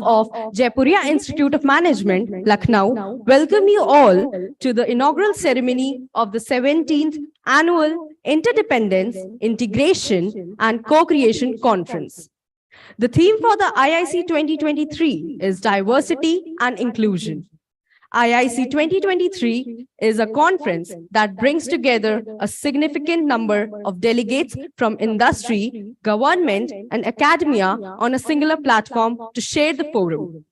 of Jaipuria Institute of Management, Lucknow, welcome you all to the inaugural ceremony of the 17th Annual Interdependence, Integration and Co-Creation Conference. The theme for the IIC 2023 is Diversity and Inclusion. IIC 2023 is a conference that brings together a significant number of delegates from industry, government, and academia on a singular platform to share the forum.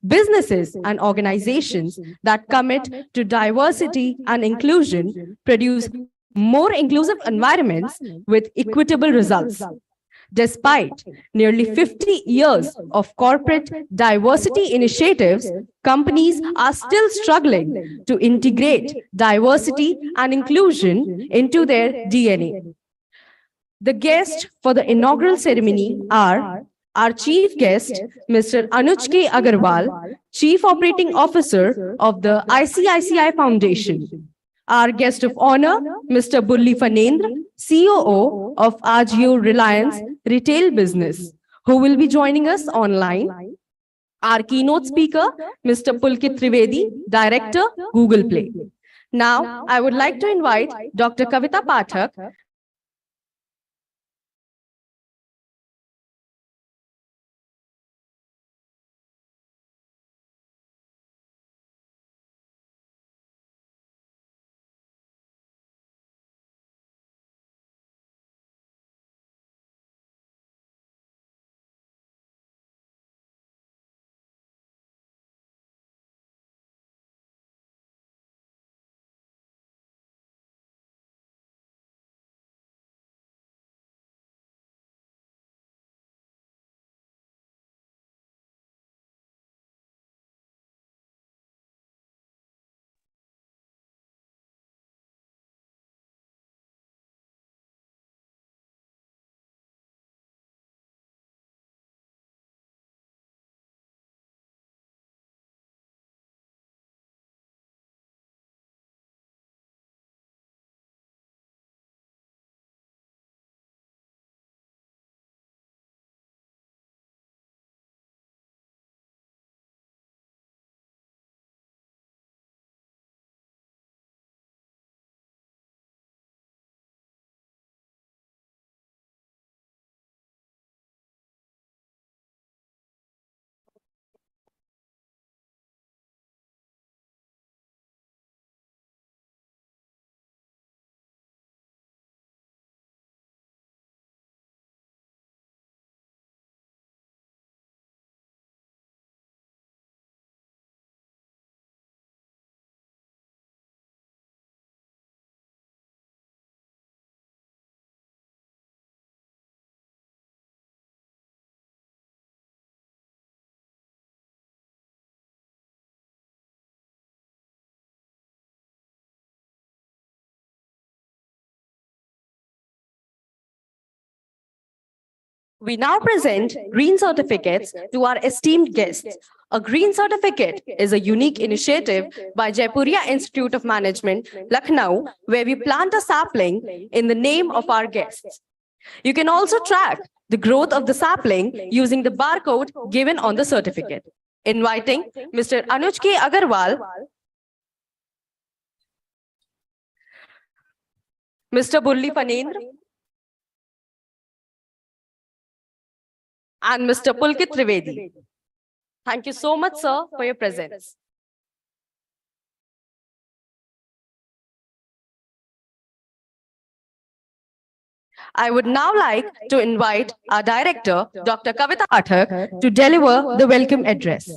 Businesses and organizations that commit to diversity and inclusion produce more inclusive environments with equitable results. Despite nearly 50 years of corporate diversity initiatives, companies are still struggling to integrate diversity and inclusion into their DNA. The guests for the inaugural ceremony are our chief guest, Mr. Anuj K. Agarwal, Chief Operating Officer of the ICICI Foundation. Our guest of honor, Mr. Burli Fanendra, COO of Ajio Reliance Retail Business, who will be joining us online. Our keynote speaker, Mr. Pulkit Trivedi, Director, Google Play. Now, I would like to invite Dr. Kavita Pathak. We now present green certificates to our esteemed guests. A green certificate is a unique initiative by Jaipuria Institute of Management, Lucknow, where we plant a sapling in the name of our guests. You can also track the growth of the sapling using the barcode given on the certificate. Inviting Mr. Anuj K. Agarwal, Mr. Burli Fanendra, and Mr. Pulkit Trivedi. Thank you so much, sir, for your presence. I would now like to invite our director, Dr. Kavita Pathak, to deliver the welcome address.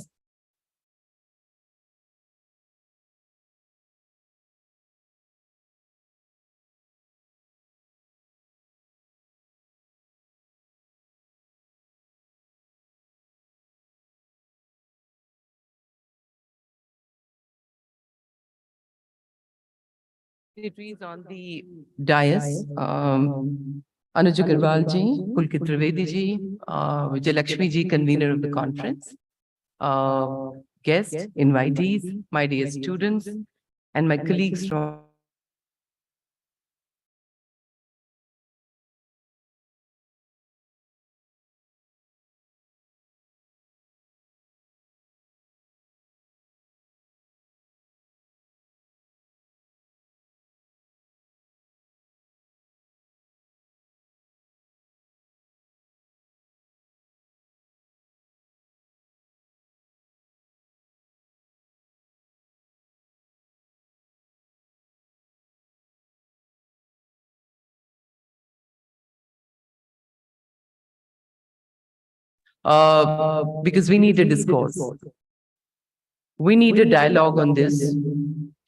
Dignitaries on the dais, Anuj Agarwal ji, Pulkit Trivedi ji, Vijay Lakshmi ji, convener of the conference, guests, invitees, my dear students, and my colleagues from because we need a discourse. We need a dialogue on this.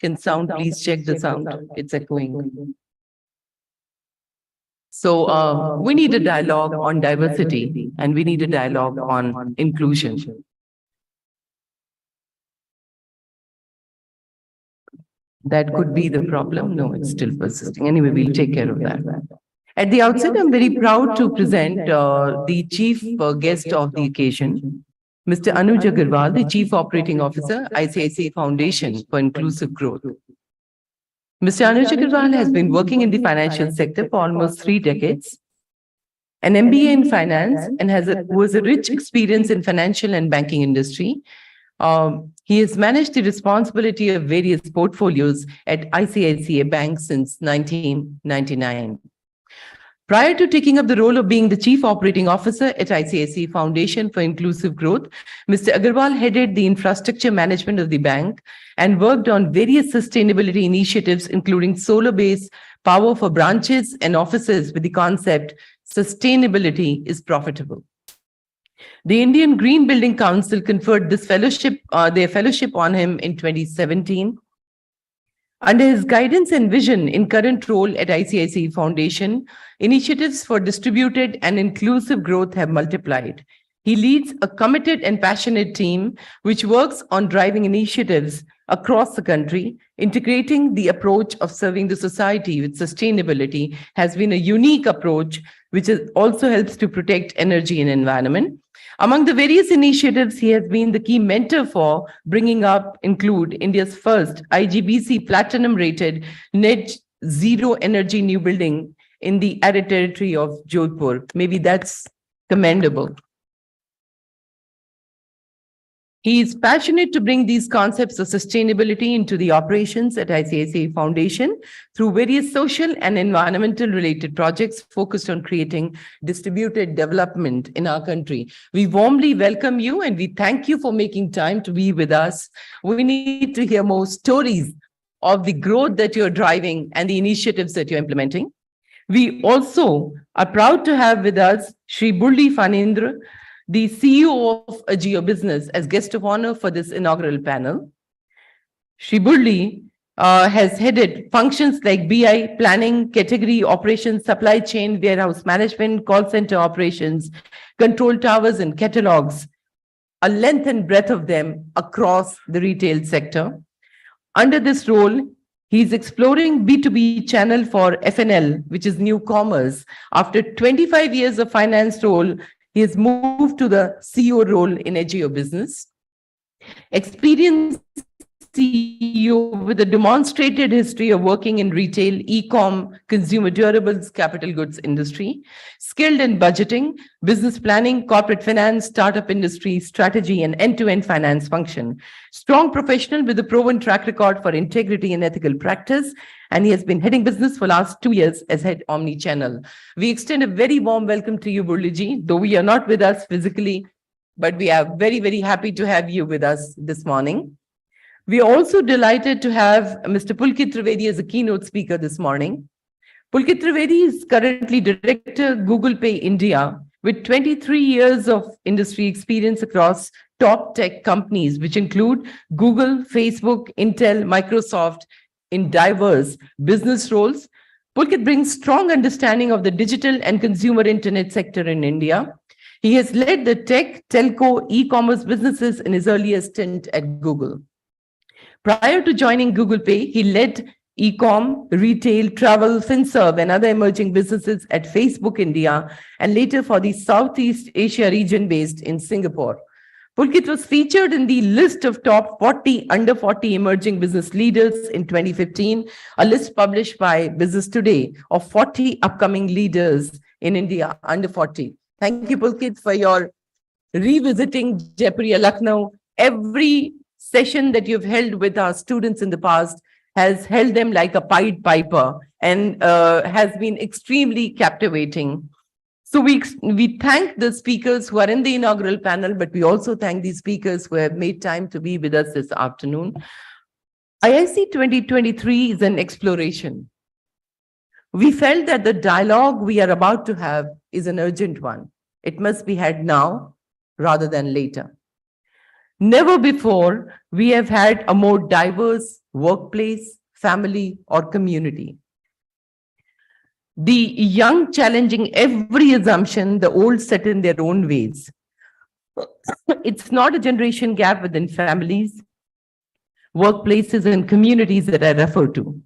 Can sound please check the sound? It's echoing. So we need a dialogue on diversity and we need a dialogue on inclusion. That could be the problem. No, it's still persisting. Anyway, we'll take care of that. At the outset, I'm very proud to present the chief guest of the occasion, Mr. Anuj Agarwal, the Chief Operating Officer, ICICI Foundation for Inclusive Growth. Mr. Anuj Agarwal has been working in the financial sector for almost 3 decades, an MBA in finance, and was a rich experience in financial and banking industry. He has managed the responsibility of various portfolios at ICICI Bank since 1999. Prior to taking up the role of being the Chief Operating Officer at ICICI Foundation for Inclusive Growth, Mr. Agarwal headed the infrastructure management of the bank and worked on various sustainability initiatives, including solar-based power for branches and offices with the concept, sustainability is profitable. The Indian Green Building Council conferred this fellowship, their fellowship on him in 2017. Under his guidance and vision in current role at ICICI Foundation, initiatives for distributed and inclusive growth have multiplied. He leads a committed and passionate team which works on driving initiatives across the country. Integrating the approach of serving the society with sustainability has been a unique approach which also helps to protect energy and environment. Among the various initiatives he has been the key mentor for bringing up include India's first IGBC platinum rated net zero energy new building in the added territory of Jaipur. Maybe that's commendable. He is passionate to bring these concepts of sustainability into the operations at ICICI Foundation through various social and environmental related projects focused on creating distributed development in our country. We warmly welcome you and we thank you for making time to be with us. We need to hear more stories of the growth that you're driving and the initiatives that you're implementing. We also are proud to have with us Shri Burli Phanindra, the CEO of Ageo Business, as guest of honor for this inaugural panel. Shri Burli has headed functions like BI, planning, category operations, supply chain, warehouse management, call center operations, control towers and catalogs, a length and breadth of them across the retail sector. Under this role, he's exploring B2B channel for FNL, which is new commerce. After 25 years of finance role, he has moved to the CEO role in Ageo Business. Experienced CEO with a demonstrated history of working in retail, e-com, consumer durables, capital goods industry, skilled in budgeting, business planning, corporate finance, startup industry, strategy, and end-to-end finance function. Strong professional with a proven track record for integrity and ethical practice, and he has been heading business for last 2 years as head omni-channel. We extend a very warm welcome to you, Burliji, though we are not with us physically, but we are very, very happy to have you with us this morning. We are also delighted to have Mr. Pulkit Trivedi as a keynote speaker this morning. Pulkit Trivedi is currently Director, Google Pay India, with 23 years of industry experience across top tech companies, which include Google, Facebook, Intel, Microsoft, in diverse business roles. Pulkit brings strong understanding of the digital and consumer internet sector in India. He has led the tech, telco, e-commerce businesses in his earlier stint at Google. Prior to joining Google Pay, he led e-com, retail, travel, FinServe, and other emerging businesses at Facebook India, and later for the Southeast Asia region based in Singapore. Pulkit was featured in the list of top 40 under 40 emerging business leaders in 2015, a list published by Business Today of 40 upcoming leaders in India under 40. Thank you, Pulkit, for your revisiting Jaipuria, Lucknow. Every session that you've held with our students in the past has held them like a Pied Piper and has been extremely captivating. So we thank the speakers who are in the inaugural panel, but we also thank the speakers who have made time to be with us this afternoon. IIC 2023 is an exploration. We felt that the dialogue we are about to have is an urgent one. It must be had now. rather than later. Never before we have had a more diverse workplace, family, or community. The young challenging every assumption, the old set in their own ways. It's not a generation gap within families, workplaces, and communities that I refer to.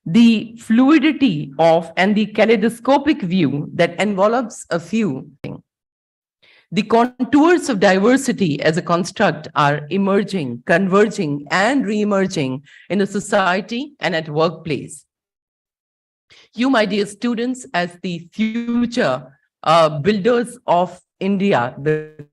The fluidity of and the kaleidoscopic view that envelops a few. The contours of diversity as a construct are emerging, converging, and re-emerging in a society and at workplace. You, my dear students, as the future builders of India, the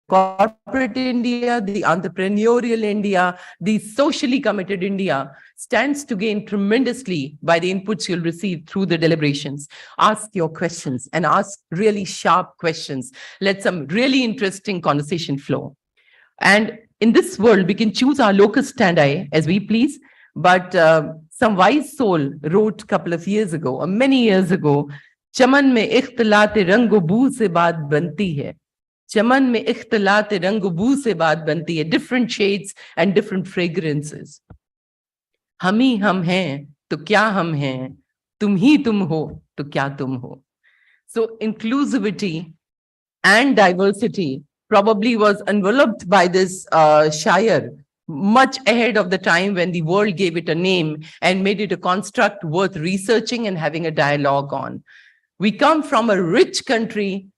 corporate India, the entrepreneurial India, the socially committed India, stands to gain tremendously by the inputs you'll receive through the deliberations. Ask your questions and ask really sharp questions. Let some really interesting conversation flow. And in this world, we can choose our locus standi as we please, but some wise soul wrote a couple of years ago, or many years ago, chaman mein ikhtilaat rango boo se baat banti hai. Chaman mein ikhtilaat rango boo se baat banti hai. Different shades and different fragrances. हम ही हम हैं तो क्या हम हैं, तुम ही तुम हो तो क्या तुम हो. So inclusivity and diversity probably was enveloped by this shire much ahead of the time when the world gave it a name and made it a construct worth researching and having a dialogue on. We come from a rich country,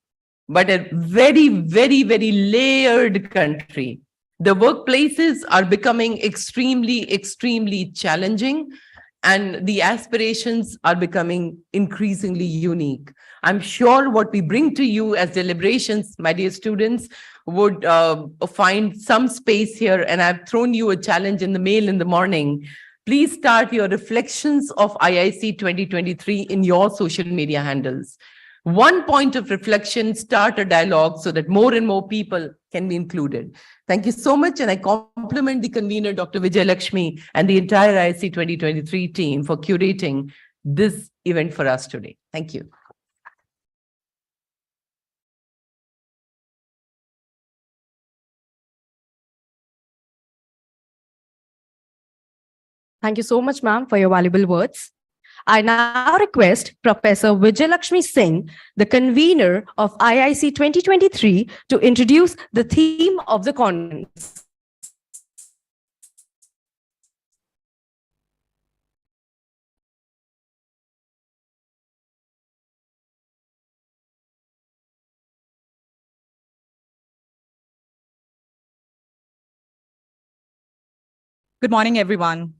but a very, very, very layered country. The workplaces are becoming extremely, extremely challenging, and the aspirations are becoming increasingly unique. I'm sure what we bring to you as deliberations, my dear students, would find some space here, and I've thrown you a challenge in the mail in the morning. Please start your reflections of IIC 2023 in your social media handles. One point of reflection, start a dialogue so that more and more people can be included. Thank you so much, and I compliment the convener, Dr. Vijay Lakshmi, and the entire IIC 2023 team for curating this event for us today. Thank you. Thank you so much, ma'am, for your valuable words. I now request Professor Vijay Lakshmi Singh, the convener of IIC 2023, to introduce the theme of the conference. Good morning, everyone.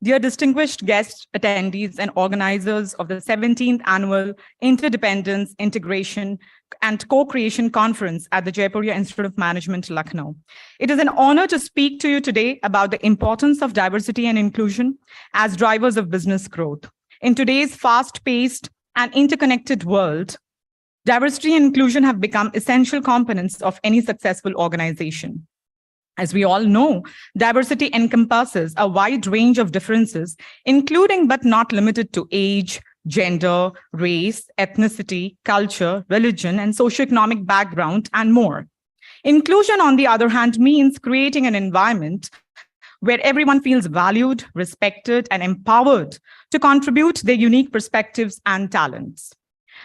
Dear distinguished guests, attendees, and organizers of the 17th Annual Interdependence, Integration, and Co-Creation Conference at the Jaipuria Institute of Management, Lucknow. It is an honor to speak to you today about the importance of diversity and inclusion as drivers of business growth. In today's fast-paced and interconnected world, diversity and inclusion have become essential components of any successful organization. As we all know, diversity encompasses a wide range of differences, including but not limited to age, gender, race, ethnicity, culture, religion, and socioeconomic background, and more. Inclusion, on the other hand, means creating an environment where everyone feels valued, respected, and empowered to contribute their unique perspectives and talents.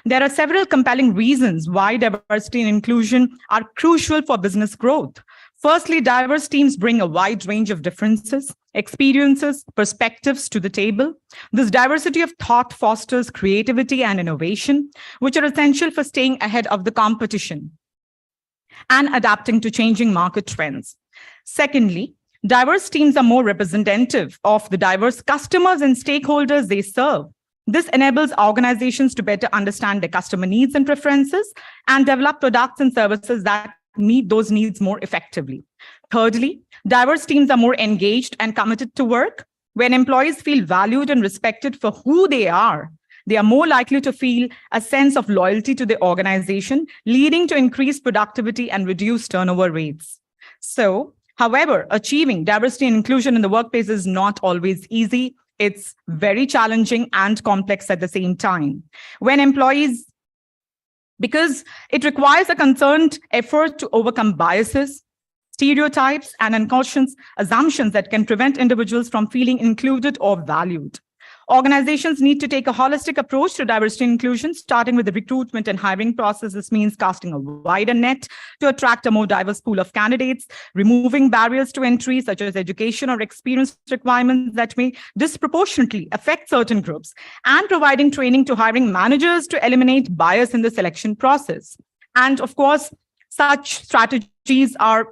There are several compelling reasons why diversity and inclusion are crucial for business growth. Firstly, diverse teams bring a wide range of differences, experiences, perspectives to the table. This diversity of thought fosters creativity and innovation, which are essential for staying ahead of the competition and adapting to changing market trends. Secondly, diverse teams are more representative of the diverse customers and stakeholders they serve. This enables organizations to better understand their customer needs and preferences and develop products and services that meet those needs more effectively. Thirdly, diverse teams are more engaged and committed to work. When employees feel valued and respected for who they are more likely to feel a sense of loyalty to the organization, leading to increased productivity and reduced turnover rates. So, however, achieving diversity and inclusion in the workplace is not always easy. It's very challenging and complex at the same time. When employees because it requires a concerned effort to overcome biases, stereotypes, and unconscious assumptions that can prevent individuals from feeling included or valued. Organizations need to take a holistic approach to diversity and inclusion, starting with the recruitment and hiring process. This means casting a wider net to attract a more diverse pool of candidates, removing barriers to entry, such as education or experience requirements that may disproportionately affect certain groups, and providing training to hiring managers to eliminate bias in the selection process. And of course, such strategies are,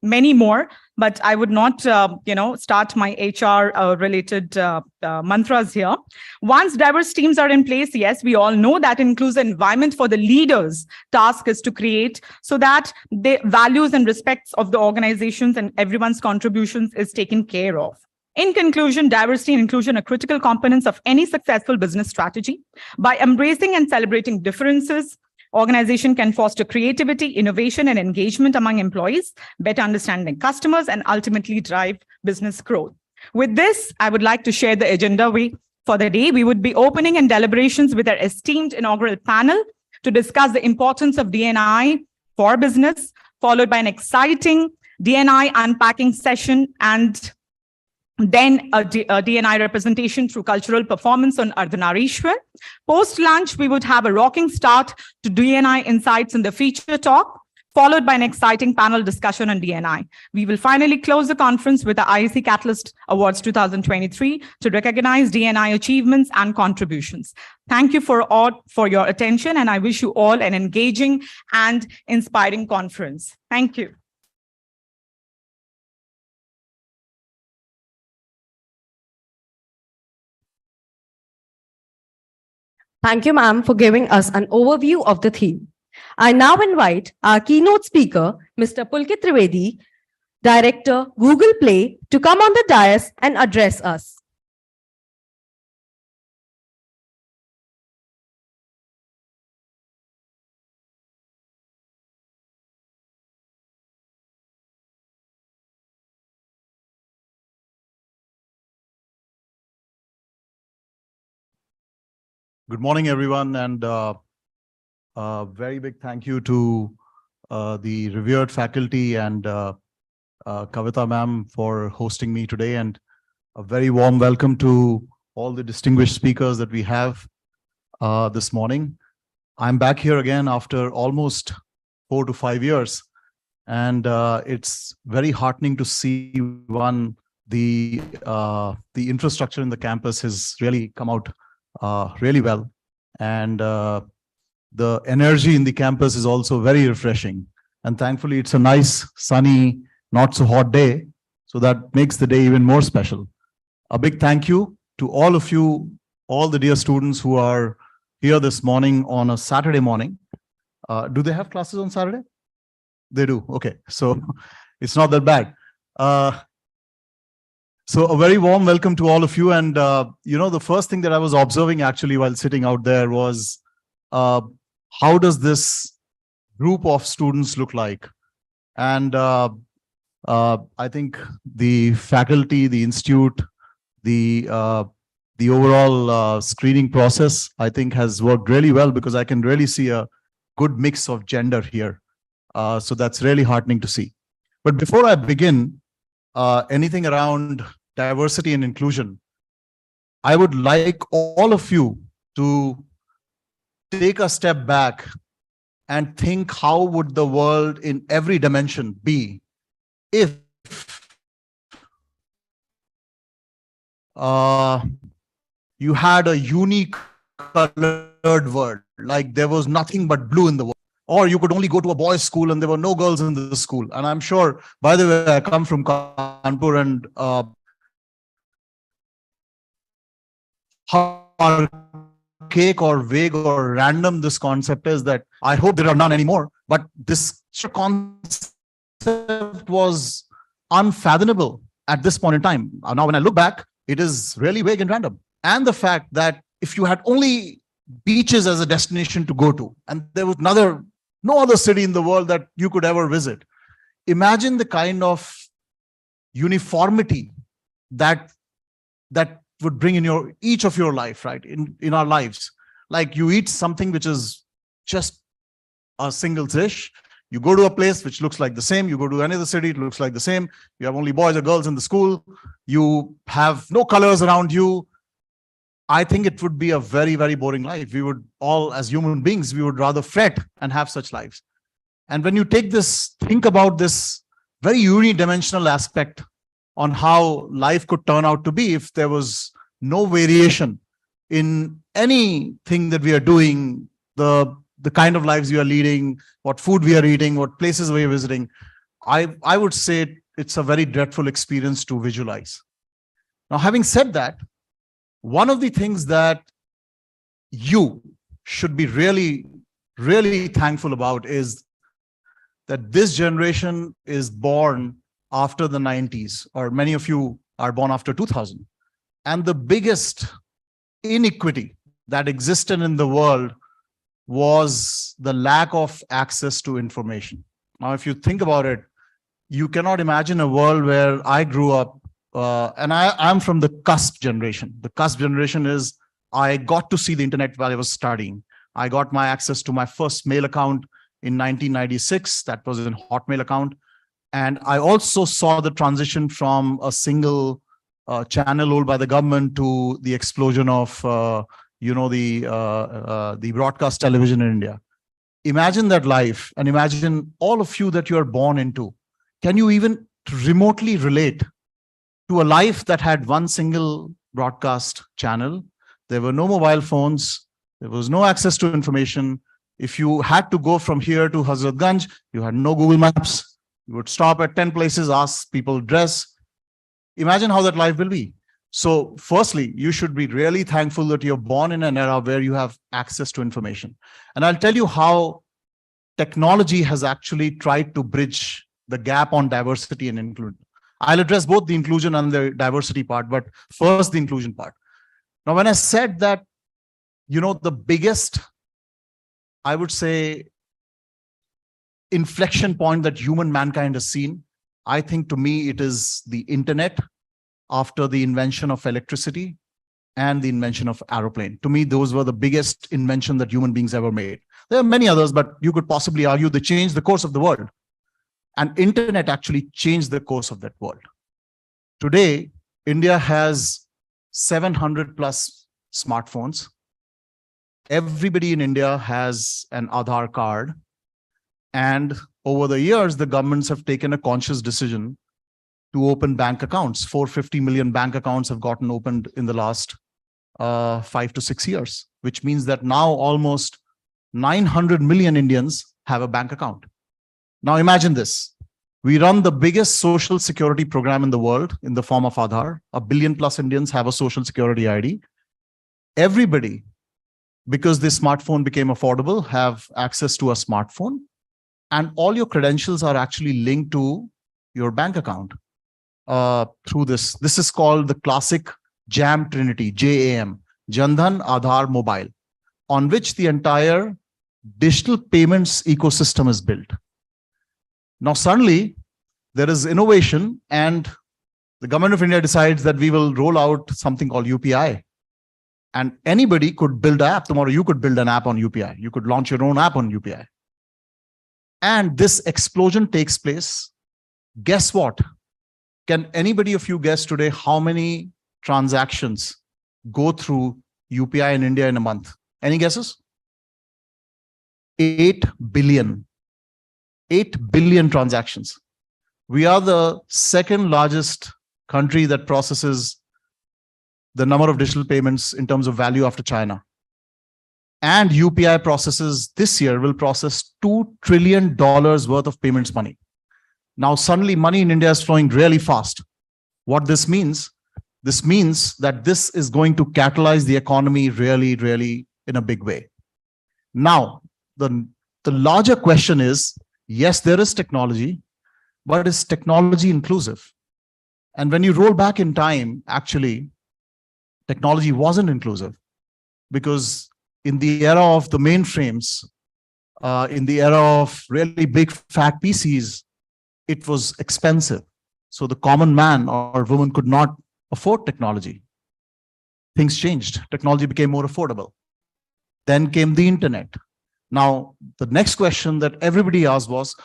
many more, but I would not, start my HR related mantras here. Once diverse teams are in place, yes, we all know that includes an environment for the leaders' task is to create so that the values and respects of the organizations and everyone's contributions is taken care of. In conclusion, diversity and inclusion are critical components of any successful business strategy. By embracing and celebrating differences, organization can foster creativity, innovation, and engagement among employees, better understanding customers, and ultimately drive business growth. With this, I would like to share the agenda for the day. We would be opening and deliberations with our esteemed inaugural panel to discuss the importance of D&I for business, followed by an exciting D&I unpacking session, and then a D&I representation through cultural performance on Ardhanarishwar. Post-lunch, we would have a rocking start to D&I insights in the feature talk, followed by an exciting panel discussion on D&I. We will finally close the conference with the IAC Catalyst Awards 2023 to recognize D&I achievements and contributions. Thank you for your attention, and I wish you all an engaging and inspiring conference. Thank you. Thank you, ma'am, for giving us an overview of the theme. I now invite our keynote speaker, Mr. Pulkit Trivedi, Director, Google Play, to come on the dais and address us. Good morning, everyone, and a very big thank you to the revered faculty and Kavita ma'am for hosting me today, and a very warm welcome to all the distinguished speakers that we have this morning. I'm back here again after almost 4 to 5 years, and it's very heartening to see the infrastructure in the campus has really come out really well, and the energy in the campus is also very refreshing, and thankfully it's a nice sunny, not so hot day, so that makes the day even more special. A big thank you to all of you, all the dear students who are here this morning on a Saturday morning. Do they have classes on Saturday? They do. Okay, so it's not that bad. So a very warm welcome to all of you. And, the first thing that I was observing actually while sitting out there was, how does this group of students look like? And I think the faculty, the institute, the overall screening process, I think has worked really well, because I can really see a good mix of gender here. So that's really heartening to see. But before I begin, anything around diversity and inclusion, I would like all of you to take a step back and think, how would the world in every dimension be if you had a unique colored world, like there was nothing but blue in the world, or you could only go to a boys' school and there were no girls in the school. And I'm sure, by the way, I come from Kanpur, and how archaic or vague or random this concept is, that I hope there are none anymore. But this concept was unfathomable at this point in time. Now, when I look back, it is really vague and random. And the fact that if you had only beaches as a destination to go to, and there was no other city in the world that you could ever visit, imagine the kind of uniformity that would bring in each of your life, right? In our lives, like you eat something which is just a single dish. You go to a place which looks like the same. You go to any other city, it looks like the same. You have only boys or girls in the school. You have no colors around you. I think it would be a very, very boring life. We would all, as human beings, we would rather fret and have such lives. And when you think about this very unidimensional aspect on how life could turn out to be if there was no variation in anything that we are doing, the kind of lives we are leading, what food we are eating, what places we are visiting, I would say it's a very dreadful experience to visualize. Now, having said that, one of the things that you should be really, really thankful about is that this generation is born after the 90s, or many of you are born after 2000. And the biggest inequity that existed in the world was the lack of access to information. Now, if you think about it, you cannot imagine a world where I grew up, and I'm from the cusp generation. The cusp generation is I got to see the internet while I was studying. I got my access to my first mail account in 1996. That was a Hotmail account. And I also saw the transition from a single channel owned by the government to the explosion of the broadcast television in India. Imagine that life, and imagine all of you that you are born into. Can you even remotely relate to a life that had one single broadcast channel? There were no mobile phones. There was no access to information. If you had to go from here to Hazratganj, you had no Google Maps. You would stop at 10 places, ask people address. Imagine how that life will be. So firstly, you should be really thankful that you're born in an era where you have access to information. And I'll tell you how technology has actually tried to bridge the gap on diversity and inclusion. I'll address both the inclusion and the diversity part, but first the inclusion part. Now, when I said that, the biggest, I would say, inflection point that mankind has seen, I think to me, it is the internet after the invention of electricity and the invention of aeroplane. To me, those were the biggest invention that human beings ever made. There are many others, but you could possibly argue they changed the course of the world. And internet actually changed the course of that world. Today, India has 700 plus smartphones. Everybody in India has an Aadhaar card. And over the years, the governments have taken a conscious decision to open bank accounts. 450 million bank accounts have gotten opened in the last 5 to 6 years, which means that now almost 900 million Indians have a bank account. Now imagine this. We run the biggest social security program in the world in the form of Aadhaar. 1 billion plus Indians have a social security ID. Everybody, because this smartphone became affordable, have access to a smartphone. And all your credentials are actually linked to your bank account through this. This is called the classic JAM Trinity, JAM, Jan Dhan Aadhaar Mobile, on which the entire digital payments ecosystem is built. Now, suddenly, there is innovation, and the government of India decides that we will roll out something called UPI. And anybody could build an app. Tomorrow, you could build an app on UPI. You could launch your own app on UPI. And this explosion takes place. Guess what? Can anybody of you guess today how many transactions go through UPI in India in a month? Any guesses? 8 billion. 8 billion transactions. We are the second largest country that processes the number of digital payments in terms of value after China. And UPI processes this year will process $2 trillion worth of payments money. Now, suddenly money in India is flowing really fast. What this means that this is going to catalyze the economy really, really in a big way. Now, the larger question is, yes, there is technology, but is technology inclusive? And when you roll back in time, actually, technology wasn't inclusive, because in the era of the mainframes, in the era of really big fat PCs, it was expensive. So the common man or woman could not afford technology. Things changed. Technology became more affordable. Then came the internet. Now, the next question that everybody asked was,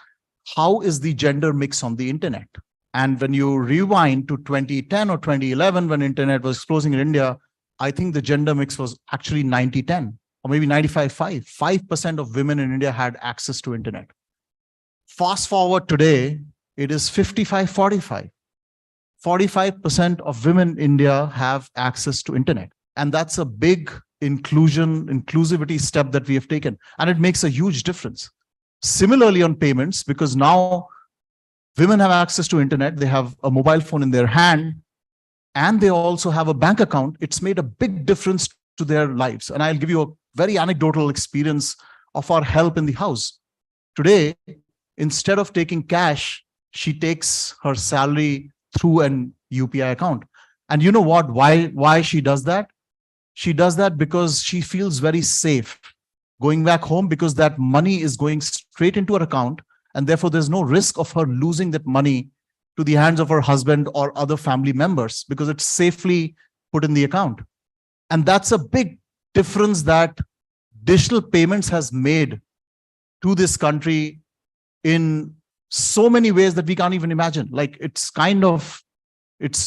how is the gender mix on the internet? And when you rewind to 2010 or 2011, when internet was exploding in India, I think the gender mix was actually 90-10 or maybe 95-5. 5% of women in India had access to internet. Fast forward today, it is 55-45. 45% of women in India have access to internet. And that's a big inclusivity step that we have taken. And it makes a huge difference. Similarly on payments, because now women have access to internet, they have a mobile phone in their hand, and they also have a bank account. It's made a big difference to their lives. And I'll give you a very anecdotal experience of our help in the house. Today, instead of taking cash, she takes her salary through an UPI account. And you know what? Why she does that? She does that because she feels very safe going back home, because that money is going straight into her account, and therefore there's no risk of her losing that money to the hands of her husband or other family members, because it's safely put in the account. And that's a big difference that digital payments has made to this country in so many ways that we can't even imagine. Like, it's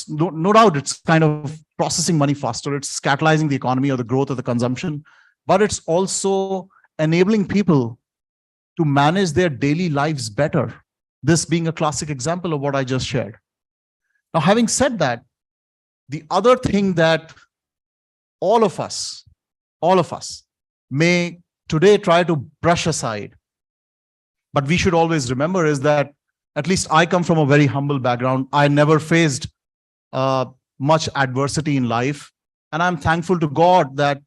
no doubt it's kind of processing money faster, it's catalyzing the economy or the growth of the consumption, but it's also enabling people to manage their daily lives better. This being a classic example of what I just shared. Now, having said that, the other thing that all of us may today try to brush aside, but we should always remember, is that at least I come from a very humble background. I never faced much adversity in life. And I'm thankful to God that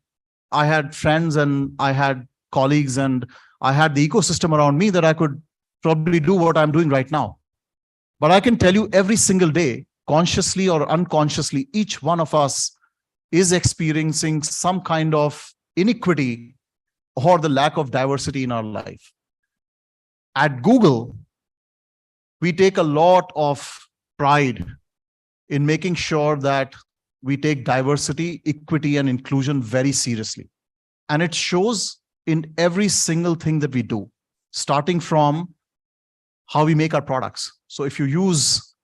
I had friends and I had colleagues and I had the ecosystem around me that I could probably do what I'm doing right now. But I can tell you, every single day, consciously or unconsciously, each one of us is experiencing some kind of inequity or the lack of diversity in our life. At Google, we take a lot of pride in making sure that we take diversity, equity, and inclusion very seriously. And it shows in every single thing that we do, starting from how we make our products. So if you use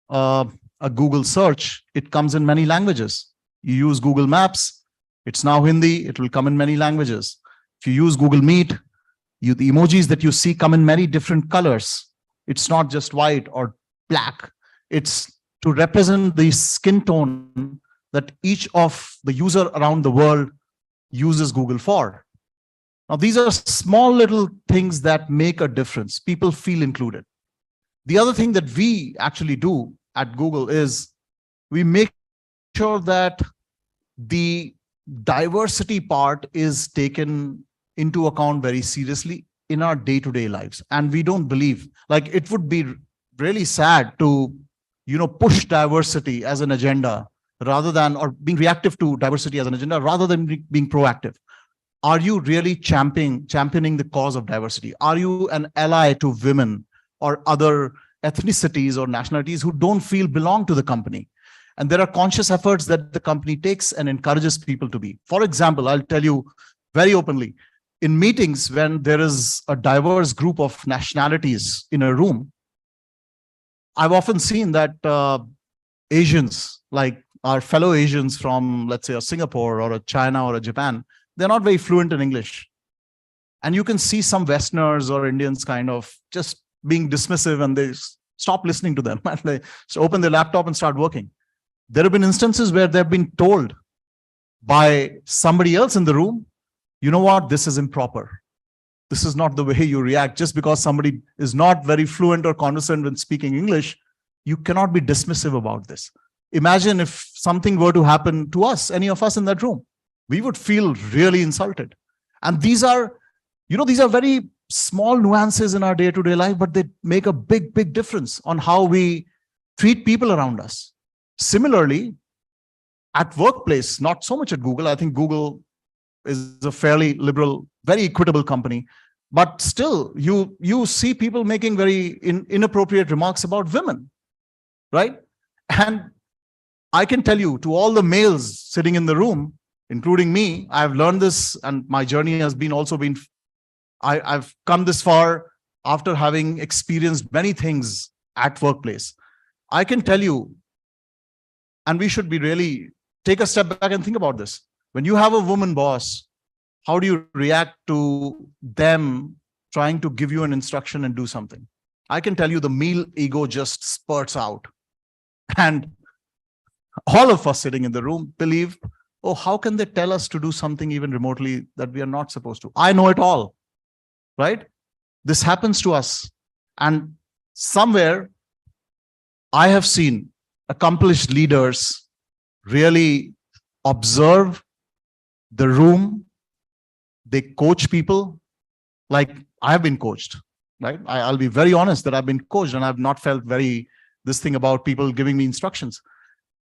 a Google search, it comes in many languages. You use Google Maps, it's now Hindi, it will come in many languages. If you use Google Meet, the emojis that you see come in many different colors. It's not just white or black. It's to represent the skin tone that each of the user around the world uses Google for. Now, these are small little things that make a difference. People feel included. The other thing that we actually do at Google is we make sure that the diversity part is taken into account very seriously in our day-to-day lives. And we don't believe, like, it would be really sad to, push diversity as an agenda rather than, or being reactive to diversity as an agenda rather than being proactive. Are you really championing the cause of diversity? Are you an ally to women or other ethnicities or nationalities who don't feel belong to the company? And there are conscious efforts that the company takes and encourages people to be. For example, I'll tell you very openly, in meetings, when there is a diverse group of nationalities in a room, I've often seen that Asians, like our fellow Asians from, let's say, a Singapore or a China or a Japan, they're not very fluent in English. And you can see some Westerners or Indians kind of just being dismissive, and they stop listening to them and they open their laptop and start working. There have been instances where they've been told by somebody else in the room, you know what, this is improper. This is not the way you react. Just because somebody is not very fluent or conversant when speaking English, you cannot be dismissive about this. Imagine if something were to happen to us, any of us in that room, we would feel really insulted. And these are very small nuances in our day-to-day life, but they make a big, big difference on how we treat people around us. Similarly, at workplace, not so much at Google. I think Google is a fairly liberal, very equitable company, but still you see people making very inappropriate remarks about women, right? And I can tell you, to all the males sitting in the room, including me, I've learned this, and my journey has been I've come this far after having experienced many things at workplace. I can tell you, and we should be really take a step back and think about this. When you have a woman boss, how do you react to them trying to give you an instruction and do something? I can tell you the male ego just spurts out. And all of us sitting in the room believe, oh, how can they tell us to do something even remotely that we are not supposed to? I know it all, right? This happens to us. And somewhere I have seen accomplished leaders really observe the room. They coach people like I have been coached, right? I'll be very honest that I've been coached and I've not felt this thing about people giving me instructions.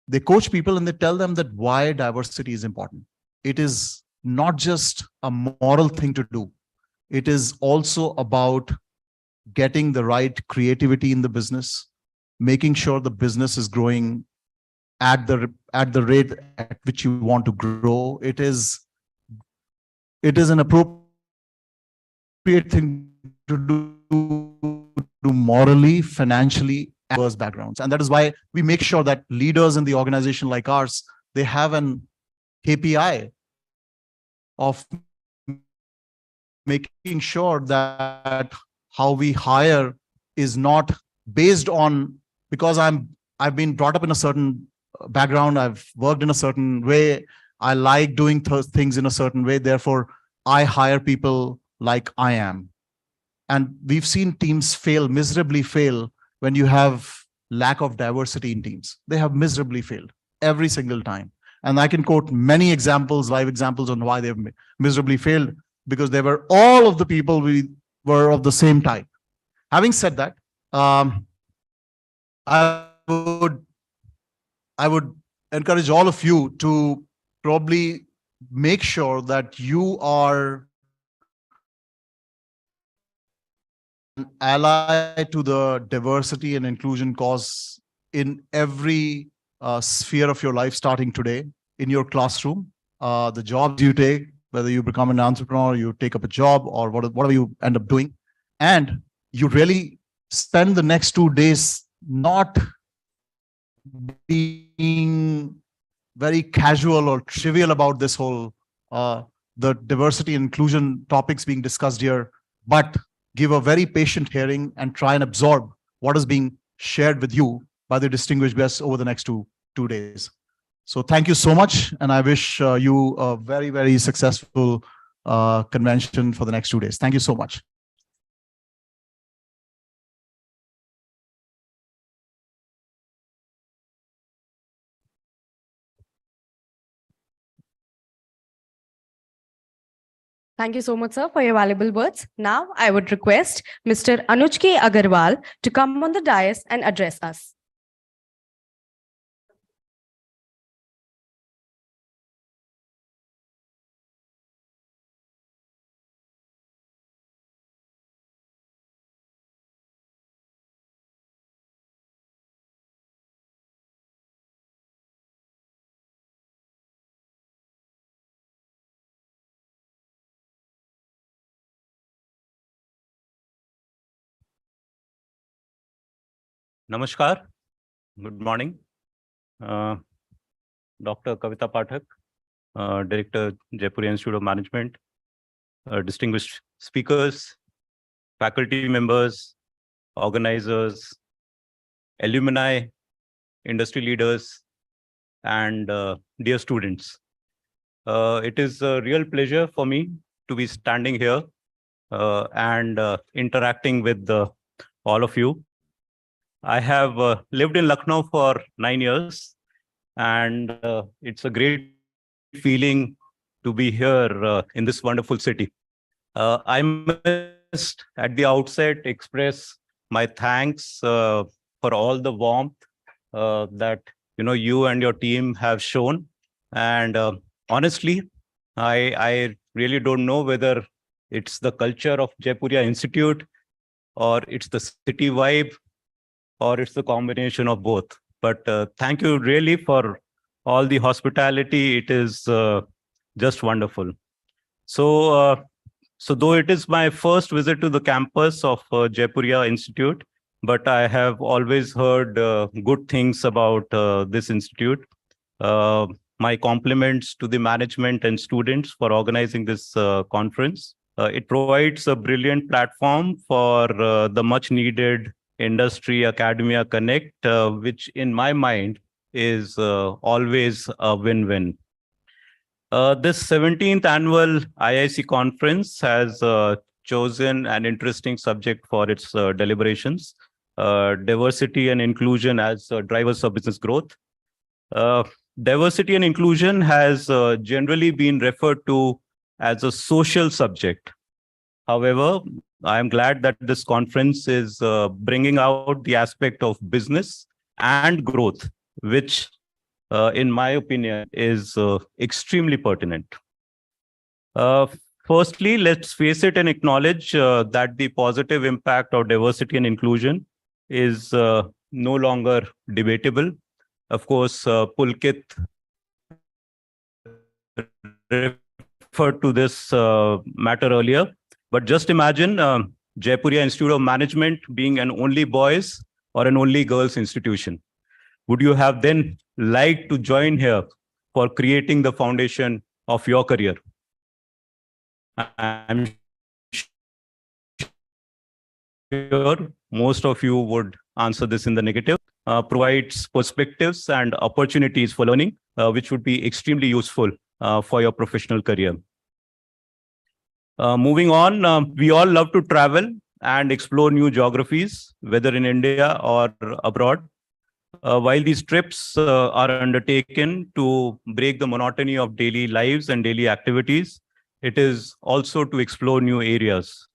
They coach people and they tell them that why diversity is important. It is not just a moral thing to do. It is also about getting the right creativity in the business, making sure the business is growing at the rate at which you want to grow. It is an appropriate thing to do morally, financially, diverse backgrounds. And that is why we make sure that leaders in the organization like ours, they have an KPI of making sure that how we hire is not based on, because I've been brought up in a certain background, I've worked in a certain way, I like doing things in a certain way, therefore I hire people like I am. And we've seen teams miserably fail when you have lack of diversity in teams. They have miserably failed every single time. And I can quote many examples, live examples on why they've miserably failed, because they were all of the people we were of the same type. Having said that, I would encourage all of you to probably make sure that you are an ally to the diversity and inclusion cause in every sphere of your life, starting today, in your classroom, the jobs you take, whether you become an entrepreneur, you take up a job, or whatever you end up doing. And you really spend the next 2 days not being very casual or trivial about this whole, the diversity and inclusion topics being discussed here, but give a very patient hearing and try and absorb what is being shared with you by the distinguished guests over the next two days. So thank you so much. And I wish you a very, very successful convention for the next 2 days. Thank you so much. Thank you so much, sir, for your valuable words. Now, I would request Mr. Anuj K. Agarwal to come on the dais and address us. Namaskar. Good morning. Dr. Kavita Pathak, Director, Jaipuria Institute of Management, distinguished speakers, faculty members, organizers, alumni, industry leaders, and dear students. It is a real pleasure for me to be standing here and interacting with all of you. I have lived in Lucknow for 9 years, and it's a great feeling to be here in this wonderful city. I must at the outset express my thanks for all the warmth that you and your team have shown. And honestly, I really don't know whether it's the culture of Jaipuria Institute, or it's the city vibe, or it's the combination of both. But thank you really for all the hospitality. It is just wonderful. So So though it is my first visit to the campus of Jaipuria Institute, but I have always heard good things about this institute. My compliments to the management and students for organizing this conference. It provides a brilliant platform for the much needed industry academia connect, which in my mind is always a win-win. This 17th annual IIC conference has chosen an interesting subject for its deliberations, diversity and inclusion as drivers of business growth. Diversity and inclusion has generally been referred to as a social subject. However, I am glad that this conference is bringing out the aspect of business and growth, which in my opinion is extremely pertinent. Firstly, let's face it and acknowledge that the positive impact of diversity and inclusion is no longer debatable. Of course, Pulkit referred to this matter earlier, but just imagine Jaipuria Institute of Management being an only boys or an only girls institution. Would you have then liked to join here for creating the foundation of your career? I'm sure most of you would answer this in the negative. Provides perspectives and opportunities for learning, which would be extremely useful for your professional career. Moving on, we all love to travel and explore new geographies, whether in India or abroad. While these trips are undertaken to break the monotony of daily lives and daily activities, it is also to explore new areas.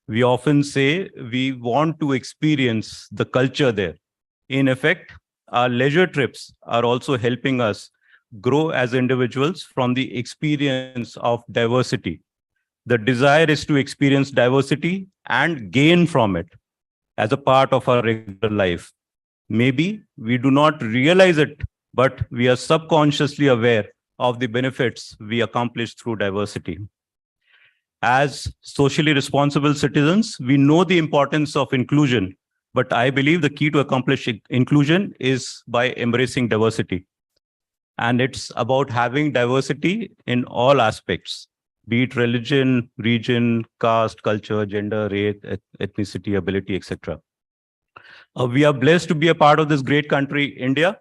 We often say we want to experience the culture there. In effect, our leisure trips are also helping us grow as individuals from the experience of diversity. The desire is to experience diversity and gain from it as a part of our regular life. Maybe we do not realize it, but we are subconsciously aware of the benefits we accomplish through diversity. As socially responsible citizens, we know the importance of inclusion, but I believe the key to accomplish inclusion is by embracing diversity. And it's about having diversity in all aspects, be it religion, region, caste, culture, gender, race, ethnicity, ability, etc. We are blessed to be a part of this great country, India.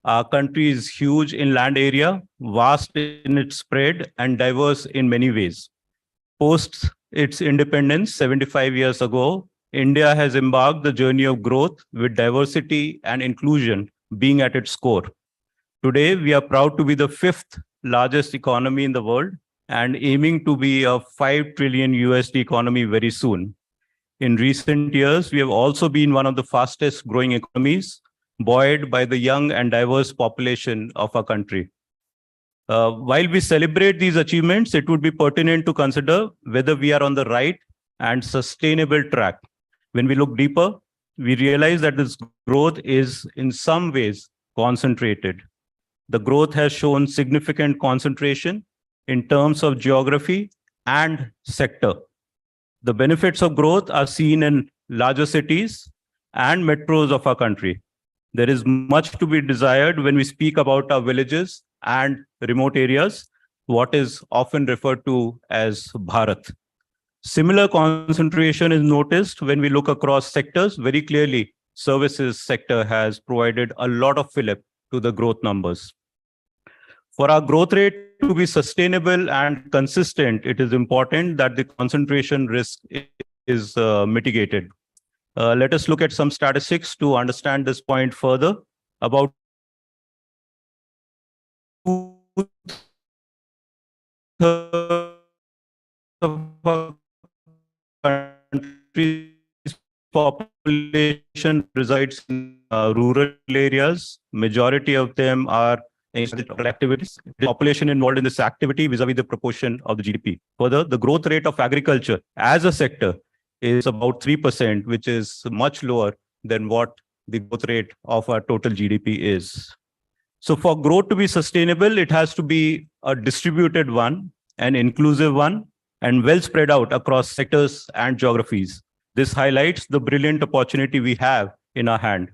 Our country is huge in land area, vast in its spread, and diverse in many ways. Post its independence 75 years ago, India has embarked the journey of growth with diversity and inclusion being at its core. Today, we are proud to be the 5th largest economy in the world and aiming to be a $5 trillion USD economy very soon. In recent years, we have also been one of the fastest growing economies, buoyed by the young and diverse population of our country. While we celebrate these achievements, it would be pertinent to consider whether we are on the right and sustainable track. When we look deeper, we realize that this growth is in some ways concentrated. The growth has shown significant concentration in terms of geography and sector. The benefits of growth are seen in larger cities and metros of our country. There is much to be desired when we speak about our villages and remote areas, what is often referred to as Bharat. Similar concentration is noticed when we look across sectors. Very clearly, services sector has provided a lot of fillip to the growth numbers. For our growth rate to be sustainable and consistent, it is important that the concentration risk is mitigated. Let us look at some statistics to understand this point further. About 2/3 of our country's population resides in rural areas. Majority of them are activities. The population involved in this activity vis-a-vis the proportion of the GDP. Further, the growth rate of agriculture as a sector is about 3%, which is much lower than what the growth rate of our total GDP is. So for growth to be sustainable, it has to be a distributed one, an inclusive one, and well spread out across sectors and geographies. This highlights the brilliant opportunity we have in our hand.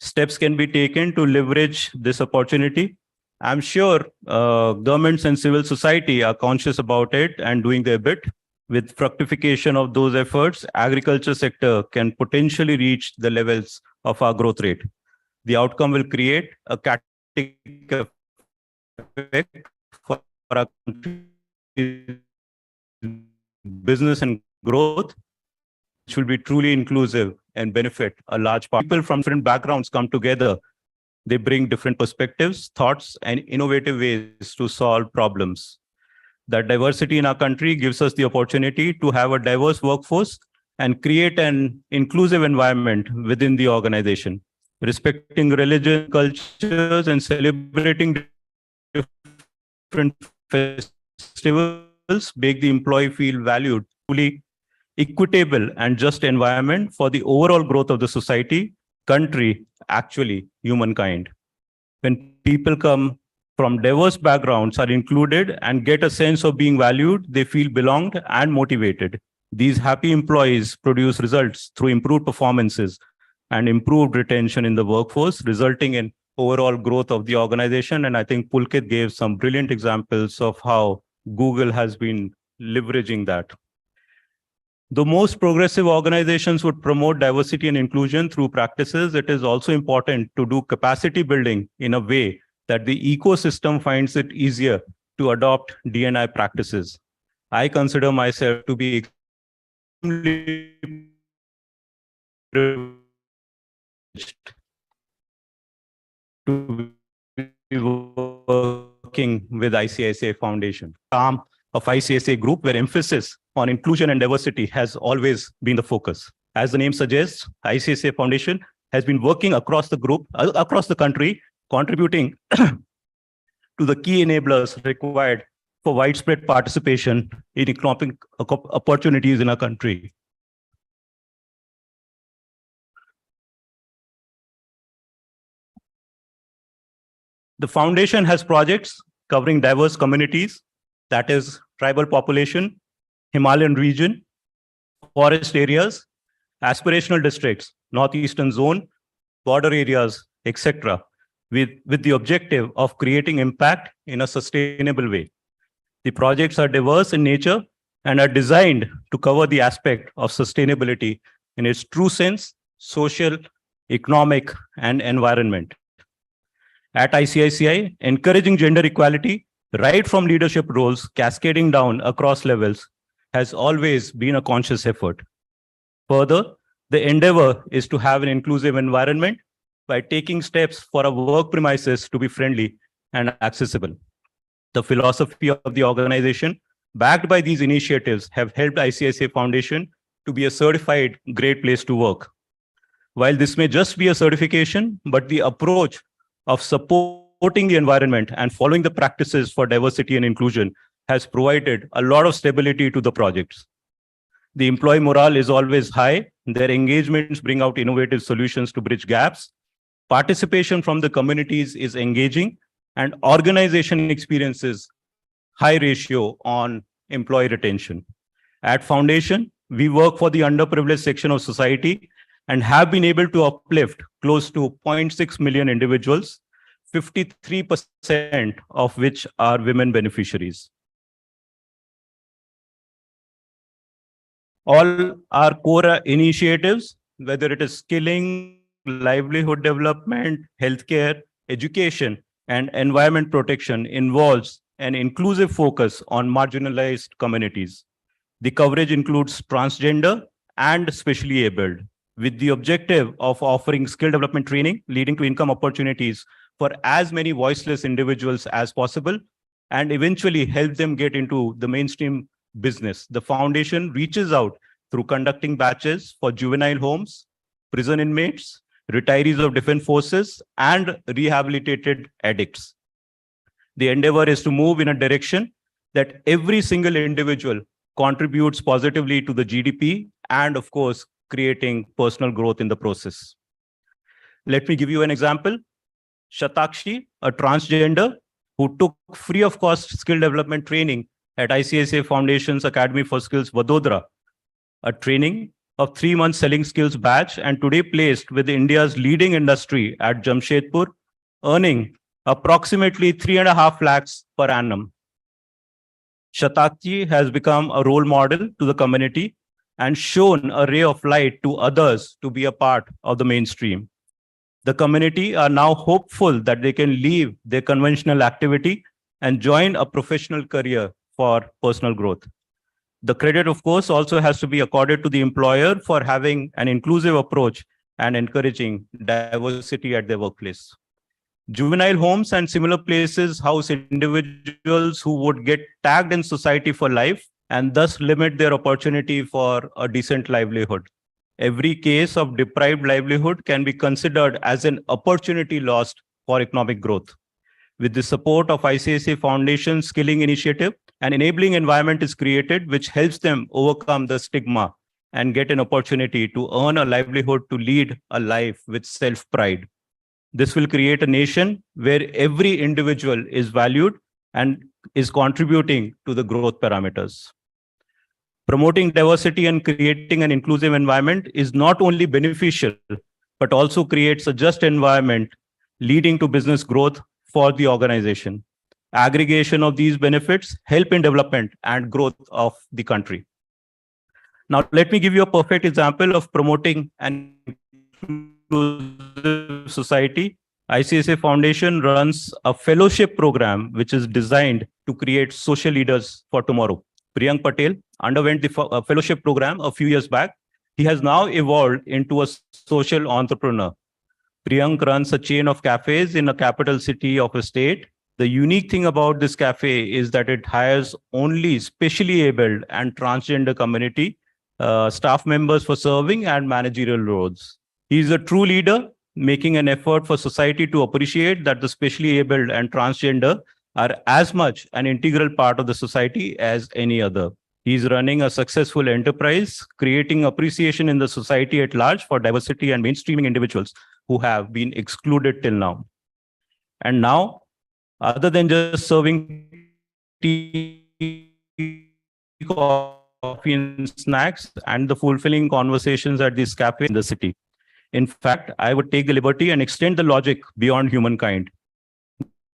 Steps can be taken to leverage this opportunity. I'm sure governments and civil society are conscious about it and doing their bit. With fructification of those efforts, agriculture sector can potentially reach the levels of our growth rate. The outcome will create a catalytic effect for our country's business and growth, which will be truly inclusive and benefit a large part. People from different backgrounds come together. They bring different perspectives, thoughts, and innovative ways to solve problems. That diversity in our country gives us the opportunity to have a diverse workforce and create an inclusive environment within the organization. Respecting religion, cultures, and celebrating different festivals make the employee feel valued, fully equitable and just environment for the overall growth of the society, country, actually humankind. When people come from diverse backgrounds are included and get a sense of being valued, they feel belonged and motivated. These happy employees produce results through improved performances and improved retention in the workforce, resulting in overall growth of the organization. And I think Pulkit gave some brilliant examples of how Google has been leveraging that. The most progressive organizations would promote diversity and inclusion through practices. It is also important to do capacity building in a way that the ecosystem finds it easier to adopt D&I practices. I consider myself to be extremely privileged to be working with ICICI Foundation, arm of ICICI Group, where emphasis on inclusion and diversity has always been the focus. As the name suggests, ICICI Foundation has been working across the group, across the country, contributing to the key enablers required for widespread participation in economic opportunities in our country. The foundation has projects covering diverse communities, that is tribal population, Himalayan region, forest areas, aspirational districts, northeastern zone, border areas, etc., with the objective of creating impact in a sustainable way. The projects are diverse in nature and are designed to cover the aspect of sustainability in its true sense, social, economic, and environment. At ICICI, encouraging gender equality right from leadership roles cascading down across levels has always been a conscious effort. Further, the endeavor is to have an inclusive environment by taking steps for our work premises to be friendly and accessible. The philosophy of the organization, backed by these initiatives, have helped ICICI Foundation to be a certified great place to work. While this may just be a certification, but the approach of supporting the environment and following the practices for diversity and inclusion has provided a lot of stability to the projects. The employee morale is always high. Their engagements bring out innovative solutions to bridge gaps. Participation from the communities is engaging, and organization experiences high ratio on employee retention. At Foundation, we work for the underprivileged section of society and have been able to uplift close to 0.6 million individuals, 53% of which are women beneficiaries. All our core initiatives, whether it is skilling, livelihood development, healthcare, education, and environment protection, involves an inclusive focus on marginalized communities. The coverage includes transgender and specially abled, with the objective of offering skill development training leading to income opportunities for as many voiceless individuals as possible, and eventually help them get into the mainstream business. The foundation reaches out through conducting batches for juvenile homes, prison inmates, retirees of defense forces, and rehabilitated addicts. The endeavor is to move in a direction that every single individual contributes positively to the GDP and, of course, creating personal growth in the process. Let me give you an example. Shatakshi, a transgender who took free of cost skill development training at ICICI Foundation's Academy for Skills, Vadodara, a training of 3 months selling skills batch, and today placed with India's leading industry at Jamshedpur, earning approximately 3.5 lakhs per annum. Shatakji has become a role model to the community and shown a ray of light to others to be a part of the mainstream. The community are now hopeful that they can leave their conventional activity and join a professional career for personal growth. The credit, of course, also has to be accorded to the employer for having an inclusive approach and encouraging diversity at their workplace. Juvenile homes and similar places house individuals who would get tagged in society for life and thus limit their opportunity for a decent livelihood. Every case of deprived livelihood can be considered as an opportunity lost for economic growth. With the support of ICICI Foundation Skilling Initiative, an enabling environment is created which helps them overcome the stigma and get an opportunity to earn a livelihood to lead a life with self-pride. This will create a nation where every individual is valued and is contributing to the growth parameters. Promoting diversity and creating an inclusive environment is not only beneficial, but also creates a just environment leading to business growth for the organization. Aggregation of these benefits help in development and growth of the country. Now, let me give you a perfect example of promoting an inclusive society. ICICI Foundation runs a fellowship program which is designed to create social leaders for tomorrow. Priyank Patel underwent the fellowship program a few years back. He has now evolved into a social entrepreneur. Priyank runs a chain of cafes in a capital city of a state. The unique thing about this cafe is that it hires only specially abled and transgender community staff members for serving and managerial roles. He is a true leader, making an effort for society to appreciate that the specially abled and transgender are as much an integral part of the society as any other. He is running a successful enterprise, creating appreciation in the society at large for diversity and mainstreaming individuals who have been excluded till now. And now, other than just serving tea, coffee, and snacks, and the fulfilling conversations at this cafe in the city. In fact, I would take the liberty and extend the logic beyond humankind.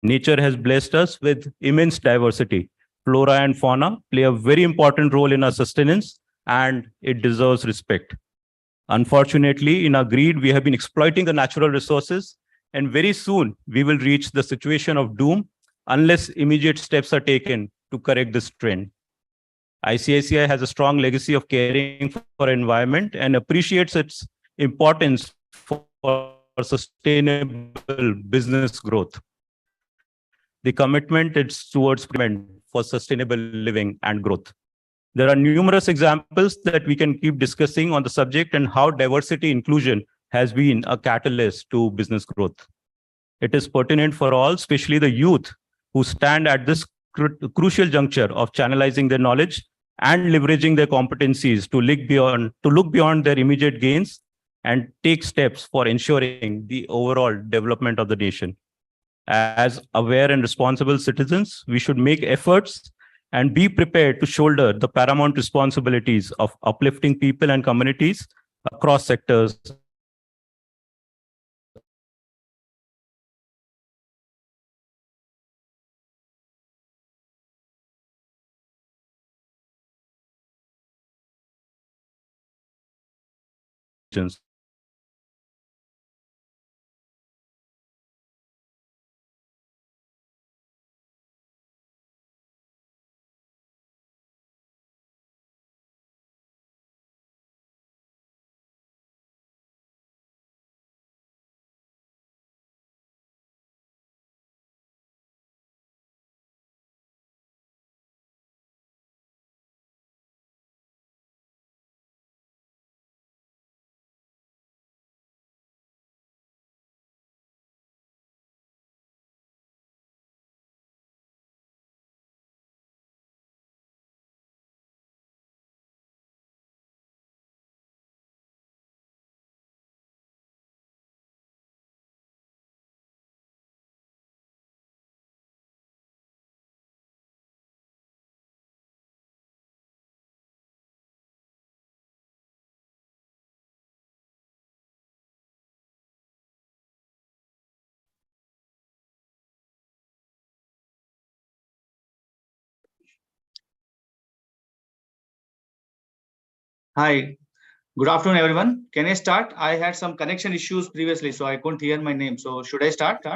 Nature has blessed us with immense diversity. Flora and fauna play a very important role in our sustenance, and it deserves respect. Unfortunately, in our greed, we have been exploiting the natural resources, and very soon we will reach the situation of doom unless immediate steps are taken to correct this trend. ICICI has a strong legacy of caring for environment and appreciates its importance for sustainable business growth. The commitment is towards for sustainable living and growth. There are numerous examples that we can keep discussing on the subject and how diversity inclusion has been a catalyst to business growth. It is pertinent for all, especially the youth, who stand at this crucial juncture of channelizing their knowledge and leveraging their competencies to look beyond their immediate gains and take steps for ensuring the overall development of the nation. As aware and responsible citizens, we should make efforts and be prepared to shoulder the paramount responsibilities of uplifting people and communities across sectors Hi, good afternoon, everyone. Can I start? I had some connection issues previously, so I couldn't hear my name. So should I start? Good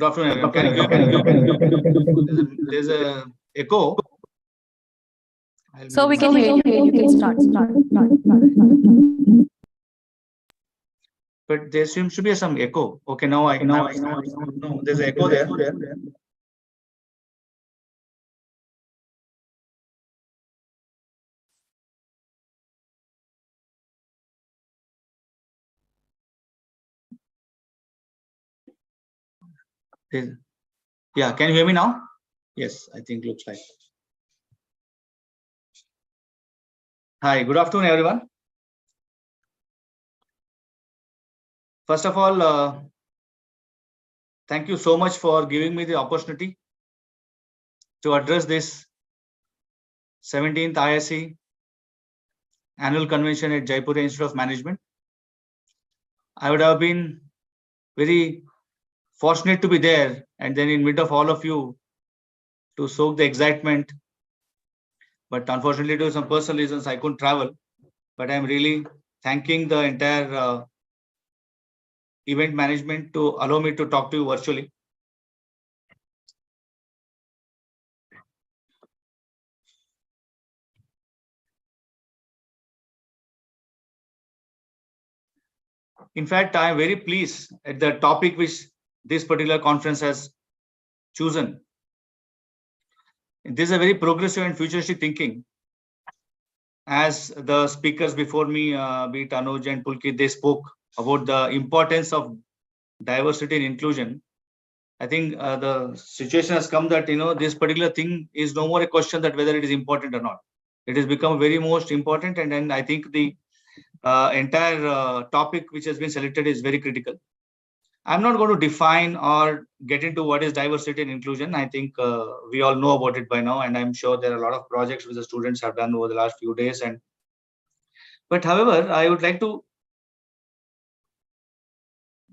afternoon, everyone. Can you hear me? There's a echo. So we can hear you. You can start. But there seems to be some echo. Okay, now I no, there's an echo there. Yeah, can you hear me now? Yes, I think looks like. Hi, good afternoon, everyone. First of all, thank you so much for giving me the opportunity to address this 17th IIC annual convention at Jaipuria Institute of Management. I would have been very fortunate to be there and then in mid of all of you to soak the excitement. But unfortunately, due to some personal reasons, I couldn't travel. But I'm really thanking the entire event management to allow me to talk to you virtually. In fact, I am very pleased at the topic which this particular conference has chosen. This is a very progressive and futuristic thinking. As the speakers before me, be it Anuj and Pulkit, they spoke about the importance of diversity and inclusion. I think the situation has come that this particular thing is no more a question that whether it is important or not. It has become very most important, and then I think the entire topic which has been selected is very critical. I'm not going to define or get into what is diversity and inclusion. I think we all know about it by now, and I'm sure there are a lot of projects which the students have done over the last few days. But however, I would like to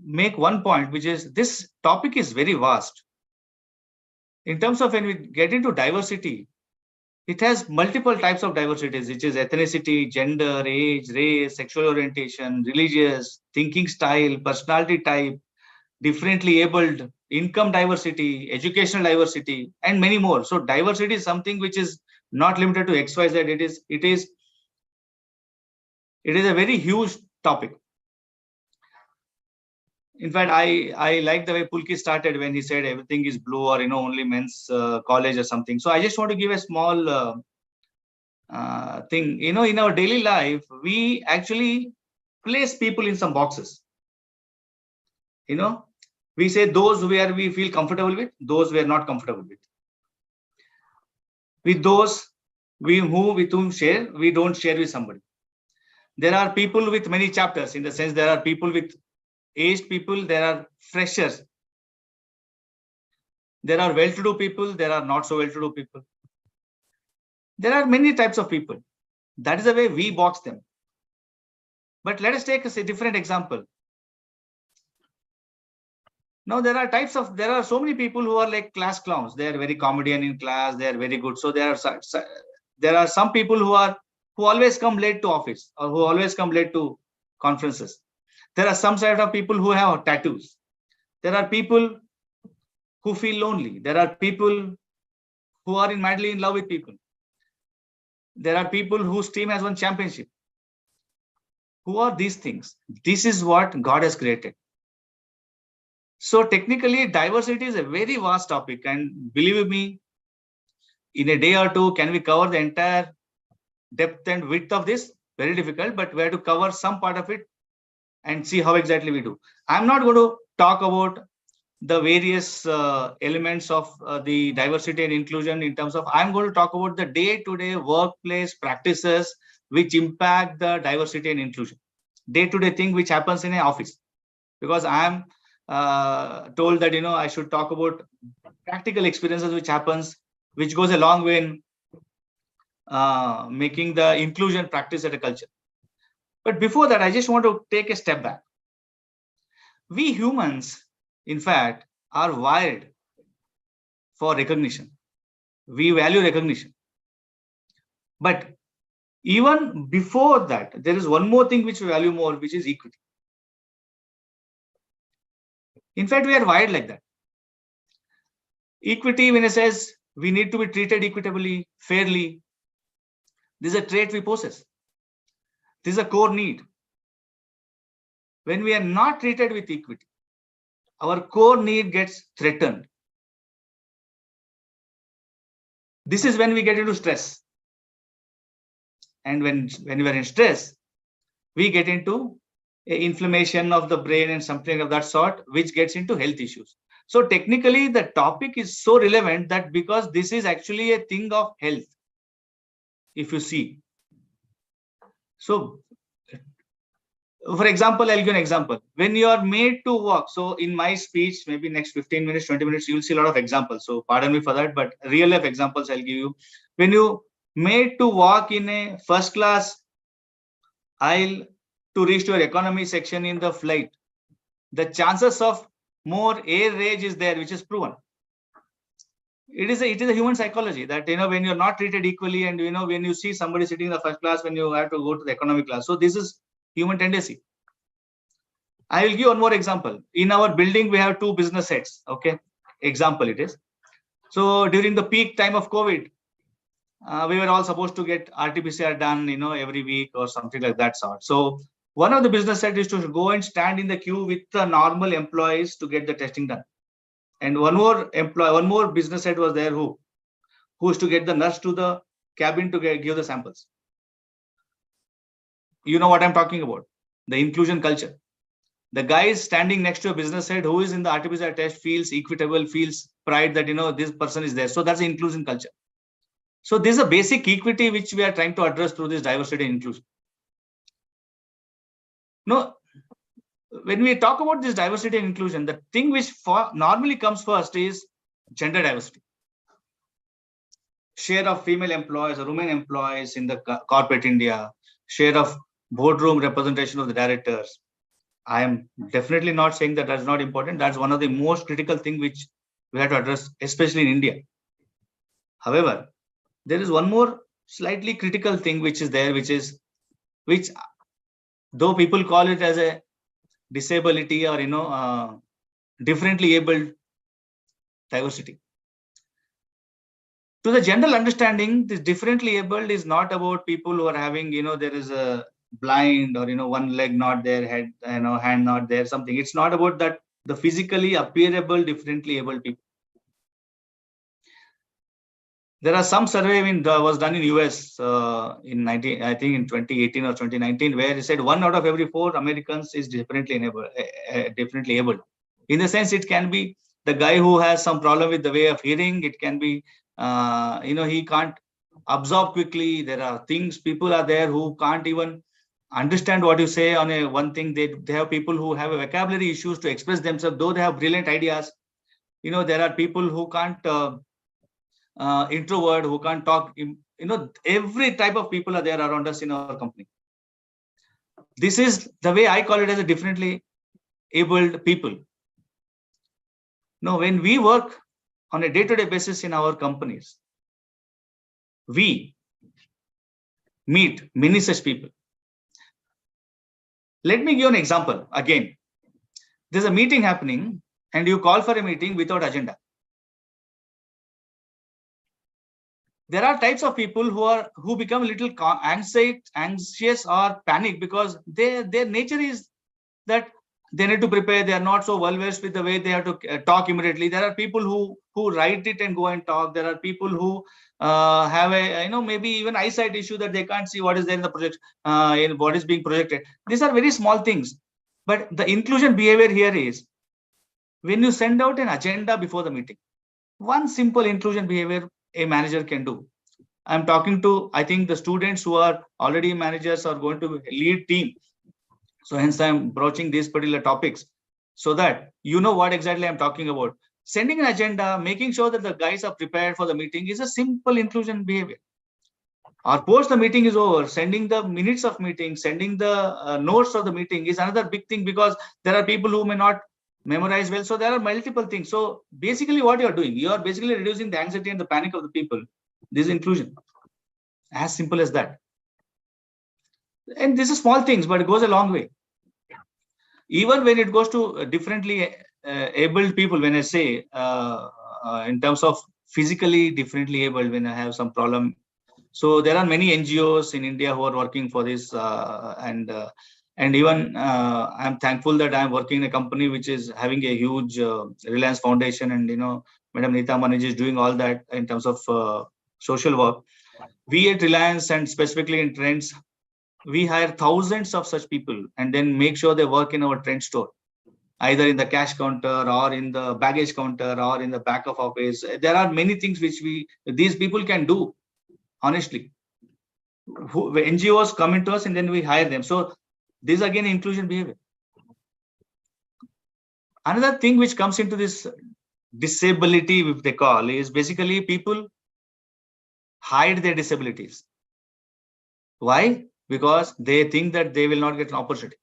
make one point, which is this topic is very vast. In terms of when we get into diversity, it has multiple types of diversities, which is ethnicity, gender, age, race, sexual orientation, religious, thinking style, personality type, differently abled, income diversity, educational diversity, and many more. So diversity is something which is not limited to XYZ. It is a very huge topic. In fact, I like the way Pulki started when he said everything is blue or only men's college or something. So I just want to give a small thing. In our daily life, we actually place people in some boxes. We say those where we feel comfortable with, those we are not comfortable with. With those with whom share, we don't share with somebody. There are people with many chapters, in the sense there are people with aged people, there are freshers. There are well-to-do people, there are not so well-to-do people. There are many types of people. That is the way we box them. But let us take a different example. Now there are so many people who are like class clowns. They are very comedian in class. They are very good. So there are some people who always come late to office or who always come late to conferences. There are some set of people who have tattoos. There are people who feel lonely. There are people who are madly in love with people. There are people whose team has won championship. Who are these things? This is what God has created. So technically, diversity is a very vast topic, and believe me, in a day or two, can we cover the entire depth and width of this? Very difficult, but we have to cover some part of it and see how exactly we do. I'm not going to talk about the various elements of the diversity and inclusion in terms of, I'm going to talk about the day-to-day workplace practices which impact the diversity and inclusion. Day-to-day thing which happens in an office. Because I am told that, I should talk about practical experiences which goes a long way in making the inclusion practice at a culture. But before that, I just want to take a step back. We humans, in fact, are wired for recognition. We value recognition. But even before that, there is one more thing which we value more, which is equity. In fact, we are wired like that. Equity, when it says we need to be treated equitably, fairly, this is a trait we possess. This is a core need. When we are not treated with equity, our core need gets threatened. This is when we get into stress. And when we are in stress, we get into inflammation of the brain and something of that sort, which gets into health issues. So technically, the topic is so relevant that because this is actually a thing of health, if you see. So, for example, I'll give an example. When you are made to walk, so in my speech, maybe next 15 minutes, 20 minutes, you will see a lot of examples. So pardon me for that, but real life examples I'll give you. When you made to walk in a first class aisle to reach to your economy section in the flight, the chances of more air rage is there, which is proven. It is a human psychology that, when you're not treated equally, and when you see somebody sitting in the first class, when you have to go to the economy class. So this is human tendency. I will give one more example. In our building, we have 2 business heads. Okay, example it is. So during the peak time of COVID, we were all supposed to get RT-PCR done, every week or something like that sort. So one of the business heads is to go and stand in the queue with the normal employees to get the testing done. And one more business head was there who is to get the nurse to the cabin to give the samples. You know what I'm talking about, the inclusion culture. The guy is standing next to a business head who is in the RT-PCR test, feels equitable, feels pride that, this person is there. So that's the inclusion culture. So this is a basic equity which we are trying to address through this diversity and inclusion. No, when we talk about this diversity and inclusion, the thing which normally comes first is gender diversity. Share of female employees or women employees in the corporate India, share of boardroom representation of the directors. I am definitely not saying that that's not important. That's one of the most critical things which we have to address, especially in India. However, there is one more slightly critical thing which is there, which though people call it as a disability or differently abled diversity. To the general understanding, this differently abled is not about people who are having, there is a blind or one leg not there, head, hand not there, something. It's not about that. The physically appearable differently abled people. There are some survey was done in US in 2018 or 2019, where it said 1 out of every 4 Americans is differently able. In the sense, it can be the guy who has some problem with the way of hearing. It can be, he can't absorb quickly. There are people are there who can't even understand what you say on one thing. They have people who have vocabulary issues to express themselves, though they have brilliant ideas. There are people who can't introvert, who can't talk. Every type of people are there around us in our company. This is the way I call it, as a differently abled people. Now, when we work on a day-to-day basis in our companies, we meet many such people. Let me give you an example. Again, there's a meeting happening and you call for a meeting without agenda. There are types of people who become a little anxious or panic because their nature is that they need to prepare. They are not so well versed with the way they have to talk immediately. There are people who write it and go and talk. There are people who have a maybe even eyesight issue that they can't see what is there in the project, in what is being projected. These are very small things, but the inclusion behavior here is when you send out an agenda before the meeting. One simple inclusion behavior a manager can do. I'm talking to, I think, the students who are already managers are going to lead team. So hence I'm broaching these particular topics so that you know what exactly I'm talking about. Sending an agenda, making sure that the guys are prepared for the meeting is a simple inclusion behavior. or post the meeting is over, sending the minutes of meeting, sending the notes of the meeting is another big thing, because there are people who may not memorize well. So there are multiple things. So basically what you're doing, you are basically reducing the anxiety and the panic of the people. This is inclusion. As simple as that. And this is small things, but it goes a long way. Even when it goes to differently abled people, when I say in terms of physically differently abled, when I have some problem. So there are many NGOs in India who are working for this, and even I'm thankful that I'm working in a company which is having a huge Reliance Foundation, and Madam Neeta Manoj is doing all that in terms of social work. We at Reliance, and specifically in Trends, we hire thousands of such people and then make sure they work in our Trend store, either in the cash counter or in the baggage counter or in the back of office. There are many things which these people can do. Honestly, NGOs come into us and then we hire them. So this is again inclusion behavior. Another thing which comes into this disability, if they call, is basically people hide their disabilities. Why? Because they think that they will not get an opportunity.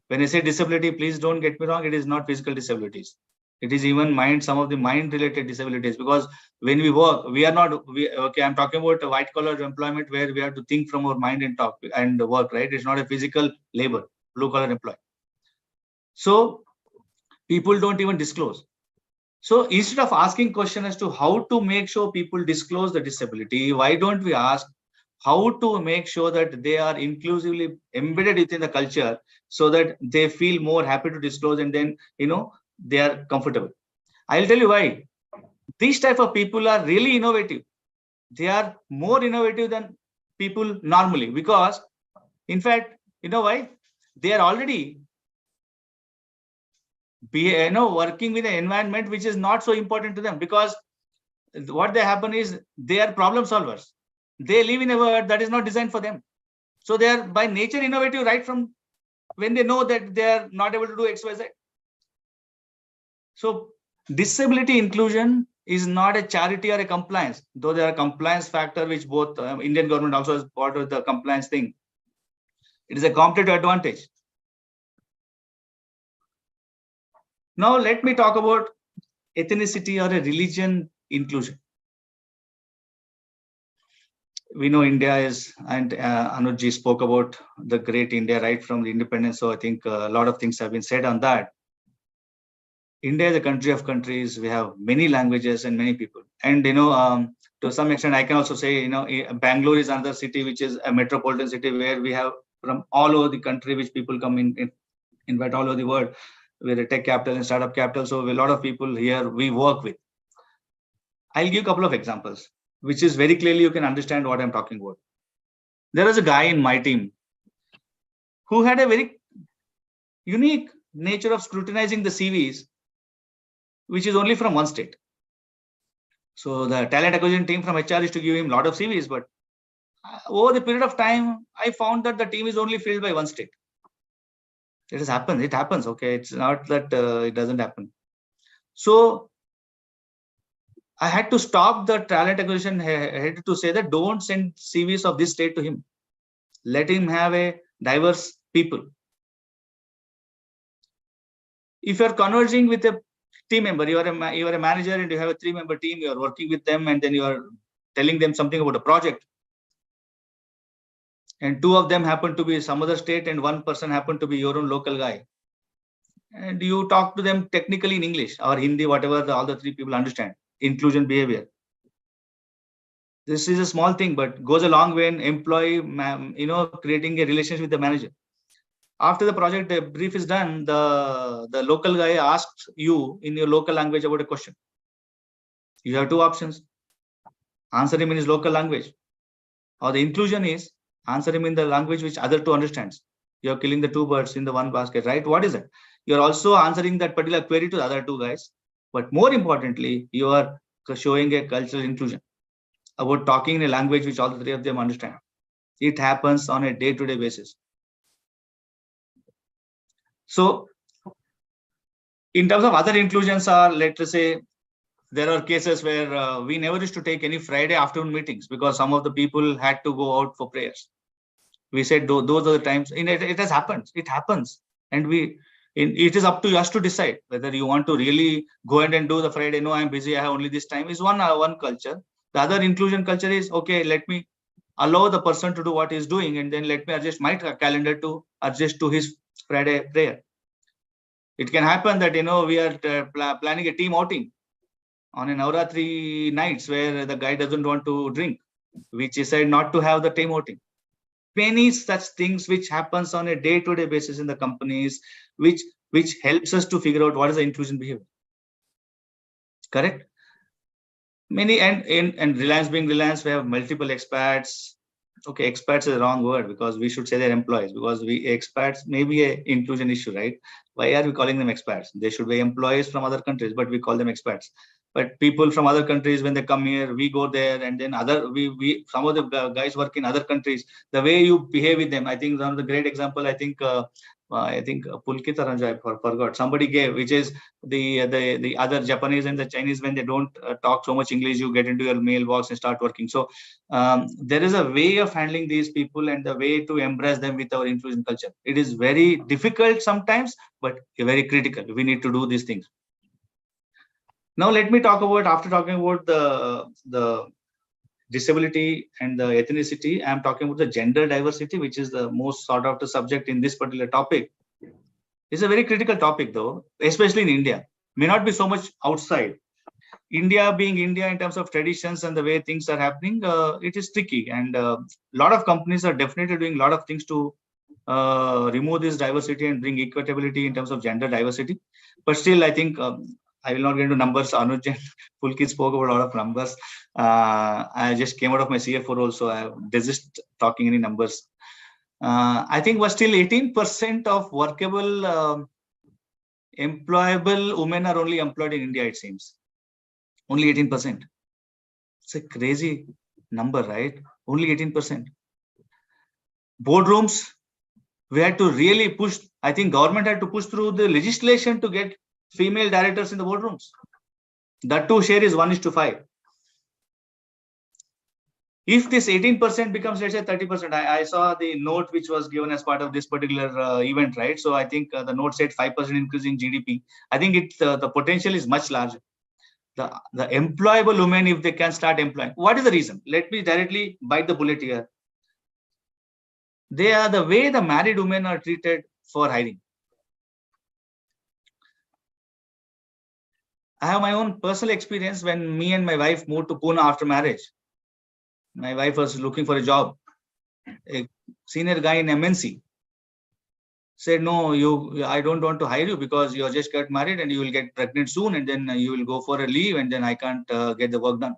When I say disability, please don't get me wrong, it is not physical disabilities. It is even some of the mind related disabilities, because when we work, okay, I'm talking about a white collar employment where we have to think from our mind and talk and work, right? It's not a physical labor, blue collar employee. So people don't even disclose. So instead of asking question as to how to make sure people disclose the disability, why don't we ask how to make sure that they are inclusively embedded within the culture, so that they feel more happy to disclose, and then they are comfortable. I'll tell you why. These type of people are really innovative. They are more innovative than people normally, because in fact, you know why? They are already working with an environment which is not so important to them, because what they happen is they are problem solvers. They live in a world that is not designed for them. So they are by nature innovative right from when they know that they are not able to do XYZ. So disability inclusion is not a charity or a compliance, though there are compliance factor which both Indian government also has part of the compliance thing. It is a competitive advantage. Now let me talk about ethnicity or a religion inclusion. We know India is, and Anuj spoke about the great India right from the independence. So I think a lot of things have been said on that. India is a country of countries. We have many languages and many people. And, to some extent, I can also say, Bangalore is another city, which is a metropolitan city where we have from all over the country, which people come in fact, all over the world. We're a tech capital and startup capital. So a lot of people here we work with. I'll give a couple of examples, which is very clearly you can understand what I'm talking about. There is a guy in my team who had a very unique nature of scrutinizing the CVs, which is only from one state. So the talent acquisition team from HR is to give him a lot of CVs, but over the period of time, I found that the team is only filled by one state. It has happened. It happens. Okay, it's not that it doesn't happen. So I had to stop the talent acquisition head to say that don't send CVs of this state to him. Let him have a diverse people. If you're converging with a team member, you are a manager and you have a 3-member team, you are working with them, and then you are telling them something about a project. And 2 of them happen to be some other state and 1 person happen to be your own local guy. And you talk to them technically in English or Hindi, whatever all the 3 people understand. Inclusion behavior. This is a small thing, but goes a long way in employee, creating a relationship with the manager. After the project brief is done, the local guy asks you in your local language about a question. You have 2 options. Answer him in his local language. Or the inclusion is answer him in the language which other 2 understands. You're killing the 2 birds in the one basket, right? What is it? You're also answering that particular query to the other 2 guys. But more importantly, you are showing a cultural inclusion about talking in a language which all the 3 of them understand. It happens on a day-to-day basis. So in terms of other inclusions are, let's say, there are cases where we never used to take any Friday afternoon meetings because some of the people had to go out for prayers. We said those are the times. It has happened. It happens, and it is up to us to decide whether you want to really go ahead and do the Friday. No, I'm busy. I have only this time. Is one culture. The other inclusion culture is, okay, let me allow the person to do what he's doing, and then let me adjust my calendar to adjust to his Friday prayer. It can happen that we are planning a team outing on a Navratri nights where the guy doesn't want to drink, which decide not to have the team outing. Many such things which happens on a day-to-day basis in the companies, which helps us to figure out what is the inclusion behavior. Correct? Many and Reliance being Reliance, we have multiple expats. Okay, expats is the wrong word because we should say they're employees, because expats may be an inclusion issue, right? Why are we calling them expats? They should be employees from other countries, but we call them expats. But people from other countries, when they come here, we go there, and then some of the guys work in other countries. The way you behave with them, I think one of the great example, I think Pulkit Ranjai forgot, somebody gave, which is the other Japanese and the Chinese, when they don't talk so much English, you get into your mailbox and start working. So there is a way of handling these people and the way to embrace them with our inclusion culture. It is very difficult sometimes, but very critical. We need to do these things. Now let me talk about, after talking about the disability and the ethnicity, I am talking about the gender diversity, which is the most sought after subject in this particular topic. It's a very critical topic though, especially in India. May not be so much outside. India being India in terms of traditions and the way things are happening, it is tricky. And a lot of companies are definitely doing a lot of things to remove this diversity and bring equitability in terms of gender diversity. But still, I think I will not get into numbers. Anuj and Pulkit spoke about a lot of numbers. I just came out of my CFO role, so I desist talking any numbers. I think was still 18% of workable, employable women are only employed in India, it seems. Only 18%. It's a crazy number, right? Only 18%. Boardrooms, we had to really push. I think government had to push through the legislation to get female directors in the boardrooms. That too share is 1:5. If this 18% becomes, let's say, 30%, I saw the note which was given as part of this particular event, right? So I think the note said 5% increase in GDP. I think the potential is much larger. The employable women, if they can start employing. What is the reason? Let me directly bite the bullet here. They are the way the married women are treated for hiring. I have my own personal experience when me and my wife moved to Pune after marriage. My wife was looking for a job. A senior guy in MNC said, no, I don't want to hire you because you just got married and you will get pregnant soon, and then you will go for a leave, and then I can't get the work done.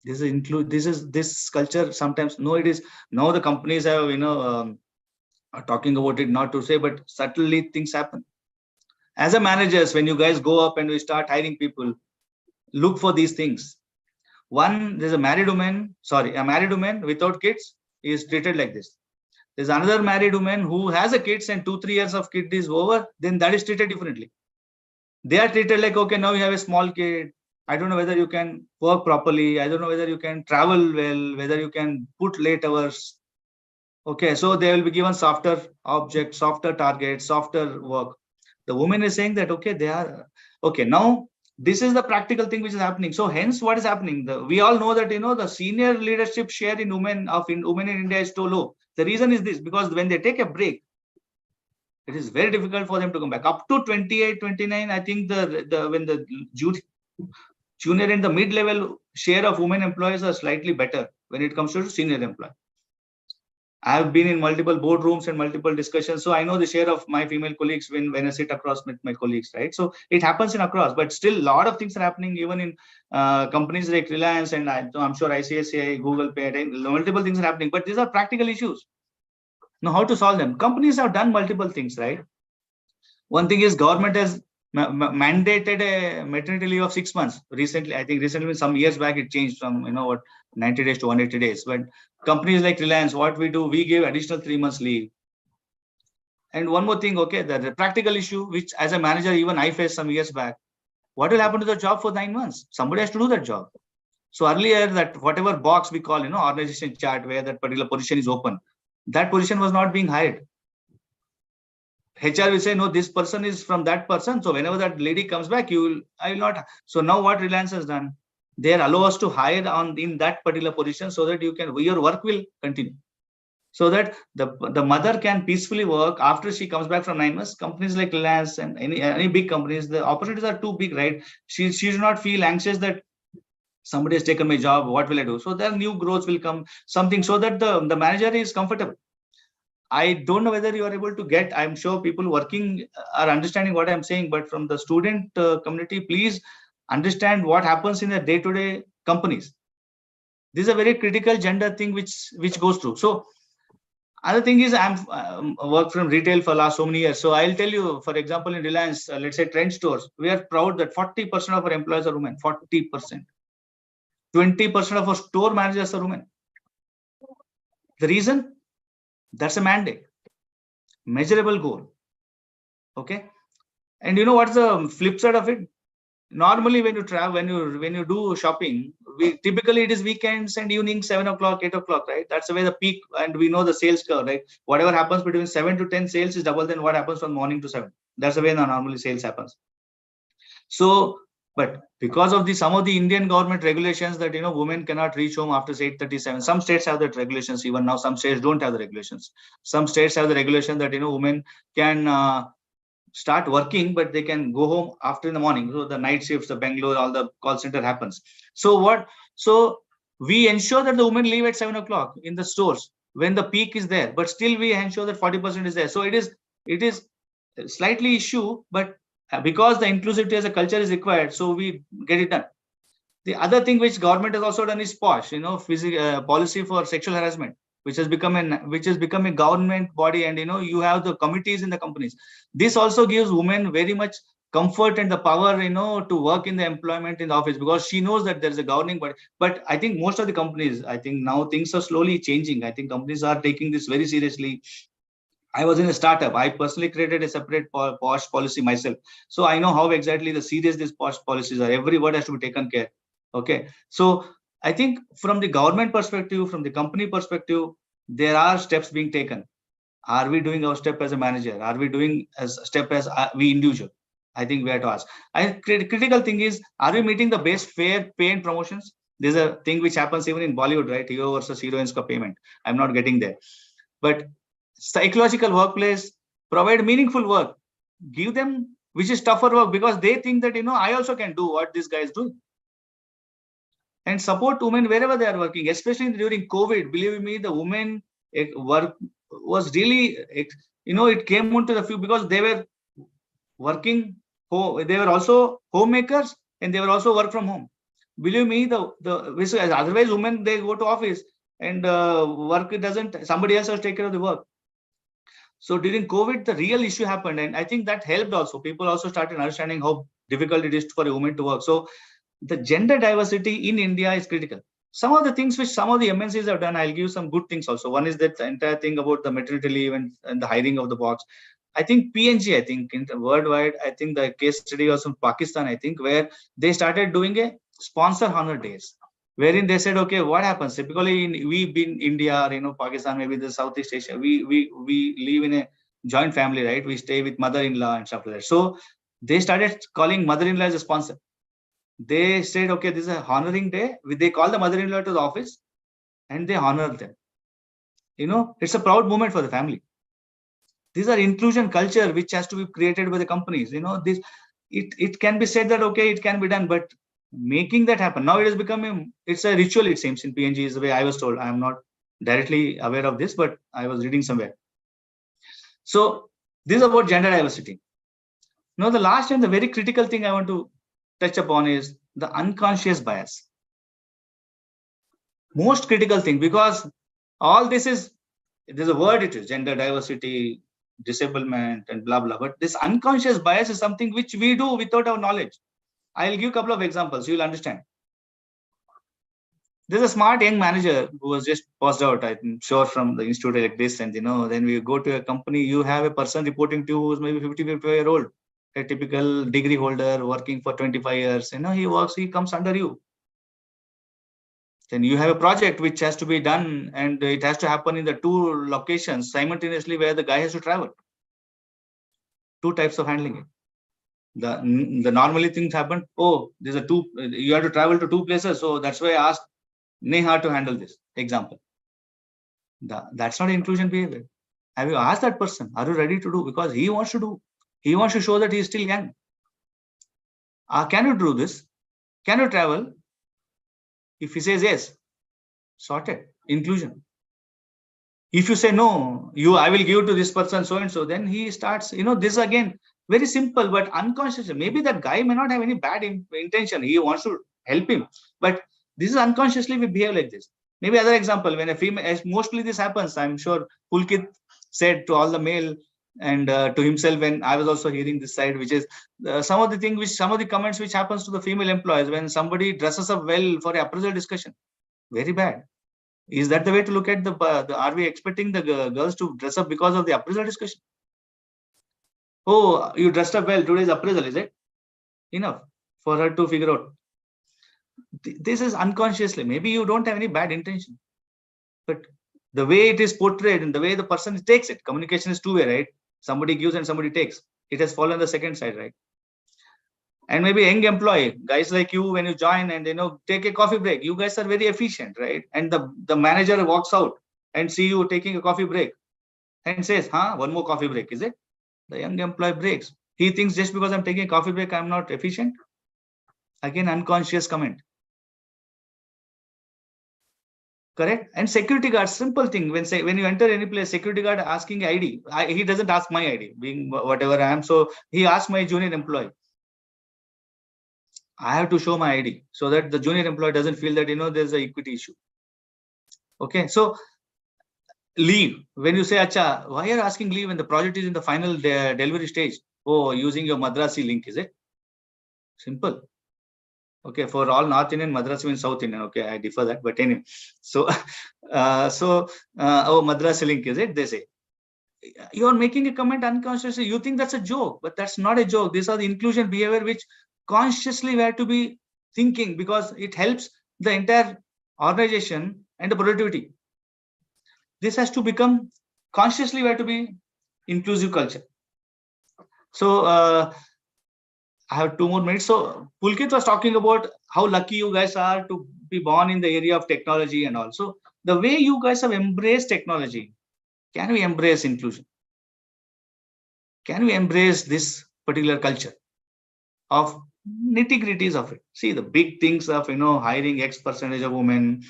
This culture sometimes. No, it is. Now the companies have, are talking about it, not to say, but subtly things happen. As a managers, when you guys go up and we start hiring people, look for these things. One, there's a married woman without kids is treated like this. There's another married woman who has a kids and 2-3 years of kid is over, then that is treated differently. They are treated like, okay, now you have a small kid. I don't know whether you can work properly. I don't know whether you can travel well, whether you can put late hours. Okay, so they will be given softer objects, softer targets, softer work. The woman is saying that, okay, they are, okay, now this is the practical thing which is happening. So hence what is happening? We all know that, the senior leadership share in women in India is too low. The reason is this, because when they take a break, it is very difficult for them to come back. Up to 28, 29, I think when the junior and the mid-level share of women employees are slightly better when it comes to senior employee. I have been in multiple boardrooms and multiple discussions, so I know the share of my female colleagues when I sit across with my colleagues, right? So it happens in across, but still a lot of things are happening even in companies like Reliance, and I'm sure ICICI, Google Pay, multiple things are happening, but these are practical issues. Now, how to solve them? Companies have done multiple things, right? One thing is government has mandated a maternity leave of 6 months. Recently, some years back, it changed from 90 days to 180 days. But companies like Reliance, what we do, we give additional 3 months leave. And one more thing, okay, the practical issue, which as a manager, even I faced some years back. what will happen to the job for 9 months? Somebody has to do that job. So earlier, that whatever box we call, organization chart where that particular position is open, that position was not being hired. HR will say, no, this person is from that person. So whenever that lady comes back, I will not. So now what Reliance has done, they allow us to hire in that particular position so that your work will continue. So that the mother can peacefully work after she comes back from 9 months. Companies like Reliance and any big companies, the opportunities are too big, right? She should not feel anxious that somebody has taken my job, what will I do? So there new growth will come, something, so that the manager is comfortable. I don't know whether you are able to get, I'm sure people working are understanding what I'm saying, but from the student community, please understand what happens in the day-to-day companies. This is a very critical gender thing which goes through. So other thing is, I'm worked from retail for last so many years. So I'll tell you, for example, in Reliance, let's say trend stores, we are proud that 40% of our employees are women, 40%. 20% of our store managers are women. The reason? That's a mandate, measurable goal. Okay. And you know what's the flip side of it? Normally, when you travel, when you do shopping, typically it is weekends and evening, 7 o'clock, 8 o'clock, right? That's the way the peak, and we know the sales curve, right? Whatever happens between 7 to 10 sales is double than what happens from morning to 7. That's the way normally sales happens. So, but because of some of the Indian government regulations that women cannot reach home after 8:37. Some states have that regulations. Even now, some states don't have the regulations. Some states have the regulation that women can start working, but they can go home after in the morning. So the night shifts, the Bangalore, all the call center happens. So we ensure that the women leave at 7 o'clock in the stores when the peak is there, but still we ensure that 40% is there. So it is slightly issue, but because the inclusivity as a culture is required, so we get it done. The other thing which government has also done is POSH, policy for sexual harassment, which has become a government body, and you have the committees in the companies. This also gives women very much comfort and the power to work in the employment in the office, because she knows that there is a governing body. But I think most of the companies, I think now things are slowly changing. I think companies are taking this very seriously. I was in a startup. I personally created a separate POSH policy myself, so I know how exactly the serious these POSH policies are. Every word has to be taken care. Okay, so I think from the government perspective, from the company perspective, there are steps being taken. Are we doing our step as a manager? Are we doing as a step as we individual? I think we have to ask. Critical thing is, are we meeting the best fair pay and promotions? There's a thing which happens even in Bollywood, right? Hero versus heroines ka payment. I'm not getting there. But psychological workplace, provide meaningful work. Give them, which is tougher work, because they think that, I also can do what this guy is doing. And support women wherever they are working, especially during COVID. Believe me, the women work was really, it came onto the few because they were working. They were also homemakers and they were also work from home. Believe me, otherwise women, they go to office and work doesn't. Somebody else has taken care of the work. So during COVID, the real issue happened, and I think that helped also. People also started understanding how difficult it is for a woman to work. So the gender diversity in India is critical. Some of the things which some of the MNCs have done, I'll give some good things also. One is that the entire thing about the maternity leave and the hiring of the box. I think PNG, I think worldwide, I think the case study was from Pakistan, I think, where they started doing a sponsor honor days, wherein they said, okay, what happens? Typically, we've been India, Pakistan, maybe the Southeast Asia, we live in a joint family, right? We stay with mother-in-law and stuff like that. So they started calling mother-in-law as a sponsor. They said, okay, this is a honoring day. They call the mother-in-law to the office and they honor them. It's a proud moment for the family. These are inclusion culture which has to be created by the companies. It can be said that, okay, it can be done, but making that happen. Now it has become it's a ritual, it seems, in PNG, is the way I was told. I am not directly aware of this, but I was reading somewhere. So this is about gender diversity. Now the last and the very critical thing I want to touch upon is the unconscious bias. Most critical thing, because all this is, there's a word, it is gender diversity, disablement and blah, blah. But this unconscious bias is something which we do without our knowledge. I'll give a couple of examples. You'll understand. There's a smart young manager who was just passed out, I'm sure, from the institute like this. And, then we go to a company, you have a person reporting to you who's maybe 55 years old. a typical degree holder working for 25 years, he comes under you. Then you have a project which has to be done and it has to happen in the two locations simultaneously where the guy has to travel. Two types of handling it. The normally things happen. Oh, you have to travel to two places. So that's why I asked Neha to handle this example. That's not inclusion behavior. Have you asked that person, are you ready to do? Because he wants to do. He wants to show that he is still young. Can you do this? Can you travel? If he says yes, sorted, inclusion. If you say no, I will give to this person so and so, then he starts, this again, very simple, but unconscious. Maybe that guy may not have any bad intention. He wants to help him, but this is unconsciously we behave like this. Maybe other example, when a female, mostly this happens, I'm sure Pulkit said to all the male and to himself, when I was also hearing this side, which is some of the comments which happens to the female employees when somebody dresses up well for an appraisal discussion. Very bad. Is that the way to look at are we expecting the girls to dress up because of the appraisal discussion? Oh, you dressed up well, today's appraisal, is it? Enough for her to figure out. This is unconsciously. Maybe you don't have any bad intention, but the way it is portrayed and the way the person takes it, communication is two-way, right? Somebody gives and somebody takes. It has fallen the second side, right? And maybe young employee, guys like you, when you join and take a coffee break, you guys are very efficient, right? And the manager walks out and see you taking a coffee break and says, one more coffee break, is it? The young employee breaks. He thinks just because I'm taking a coffee break, I'm not efficient. Again, unconscious comment. Correct? And security guard, simple thing. When you enter any place, security guard asking ID. He doesn't ask my ID, being whatever I am. So he asks my junior employee. I have to show my ID so that the junior employee doesn't feel that, there's an equity issue. Okay. So leave. When you say, Acha, why are you asking leave when the project is in the final delivery stage? Oh, using your Madrasi link, is it? Simple. Okay, for all North Indian, Madrasi means South Indian. Okay, I differ that, but anyway. So, oh, Madrasi link, is it? They say. You are making a comment unconsciously. You think that's a joke, but that's not a joke. These are the inclusion behavior which consciously we have to be thinking, because it helps the entire organization and the productivity. This has to become consciously we have to be inclusive culture. So I have 2 more minutes. So Pulkit was talking about how lucky you guys are to be born in the area of technology, and also the way you guys have embraced technology. Can we embrace inclusion? Can we embrace this particular culture of nitty-gritties of it? See, the big things of hiring X percentage of women,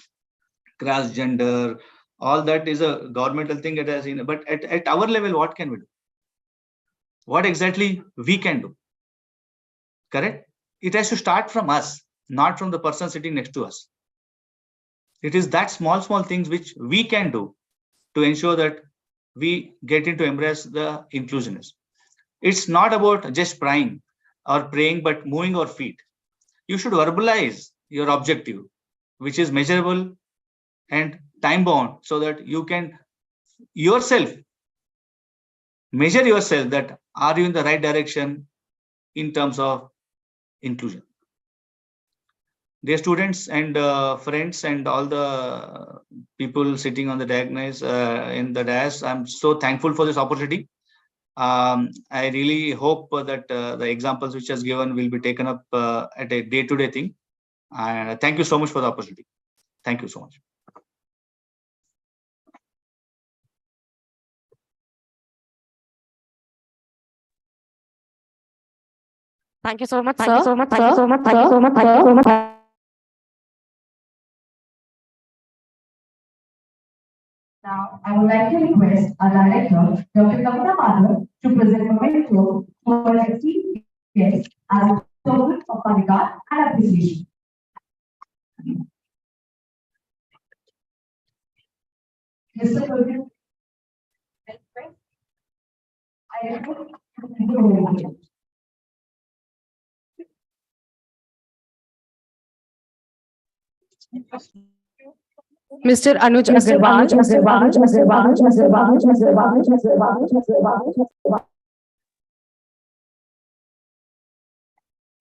cross gender, all that is a governmental thing. It has, but at our level, what can we do? What exactly we can do? Correct? It has to start from us, not from the person sitting next to us. It is that small things which we can do to ensure that we get into embrace the inclusiveness. It's not about just praying, but moving our feet. You should verbalize your objective, which is measurable and time bound, so that you can yourself measure yourself that are you in the right direction in terms of inclusion. Dear students and friends and all the people sitting on the in the dais, I'm so thankful for this opportunity. I really hope that the examples which has given will be taken up at a day-to-day thing. And thank you so much for the opportunity. Thank you so much. Thank you so much, sir. Thank you so much, sir. Thank you so much, thank you so much. Now, I would like to request our director, Dr. Kavita Pathak, to present a memento for our esteemed guests as a token of our regard and appreciation. Mr. Pulkit, I request you. Mr. Anuj Agarwal.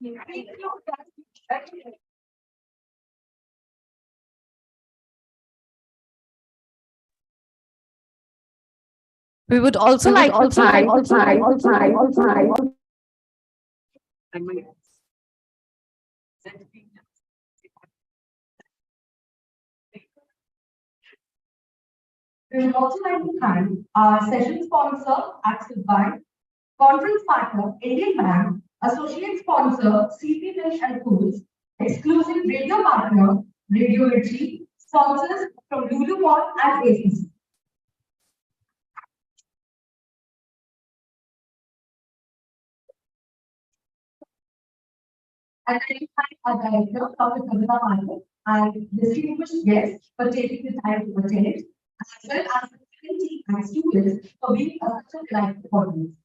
We would also like to thank We would also like to thank our session sponsor, Axis Bank, conference partner, Indian Bank, associate sponsor, CP Milk and Foods, exclusive radio partner, Radio Richie, sponsors from Lulu Mall and ACC. And I thank our director, Dr. Kavita Pathak, and distinguished guests for taking the time to attend, as well as the faculty and students for being such a delightful audience.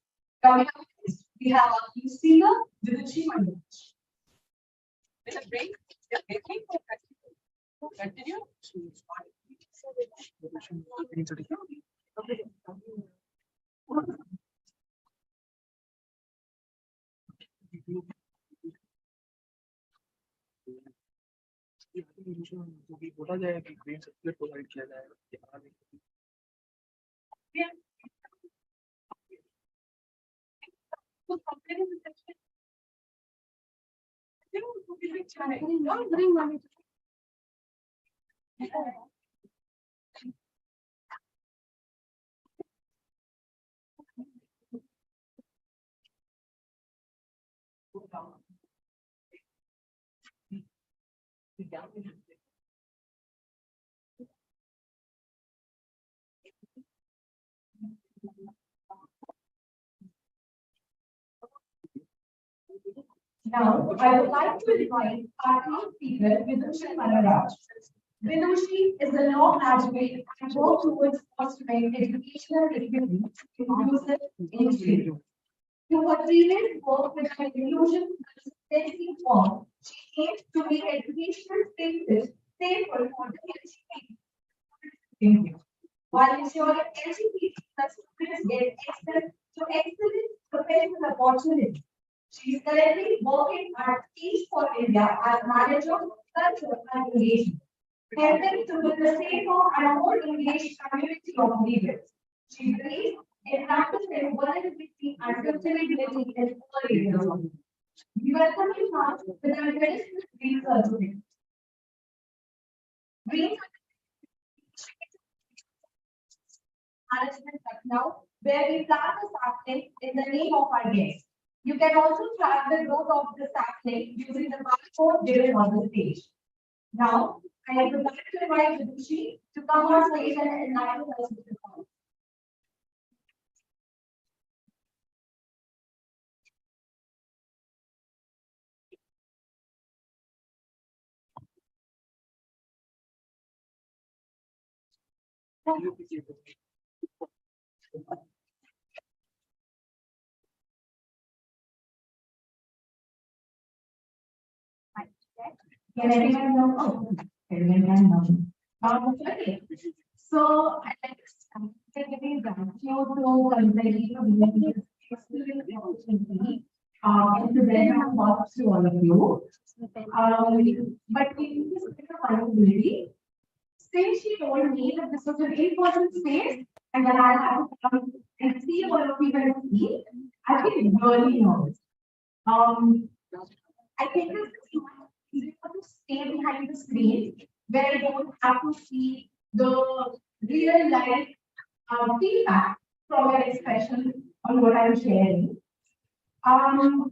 Coming up next, we have our key speaker, Jaipuria Institute. With a break, continue. बोला जाए कि green circulate provide किया जाएगा। Now, I would like to invite our key speaker, Vidushi Maharaj. Vidushi is a law graduate and works towards fostering educational equity inclusive industry. Through her previous work with an inclusion consistency form, she aims to make educational spaces safer for the LGBT while ensuring LGBT students get access to excellent professional opportunities. She is currently working at Teach for India as manager of culture and engagement, helping to build a safer and more engaged community of leaders. She believes in practicing vulnerability and sustainability in all areas. We welcome you now with our traditional green certificate. Green management Lucknow, where we plant a sapling in the name of our guests. You can also track the growth of the sapling using the barcode given on the stage. Now, I would like to invite Vidushi to come on stage and enlighten us with the call. Can everyone know? Oh, everyone know. Okay. So, I like to thank you to present our thoughts to all of you. But in this vulnerability, since she told me that this was an in-person space and that I have to come and see all of you guys see, I feel really nervous. I think it's easier to stay behind the screen where I don't have to see the real life feedback from your expression on what I'm sharing. And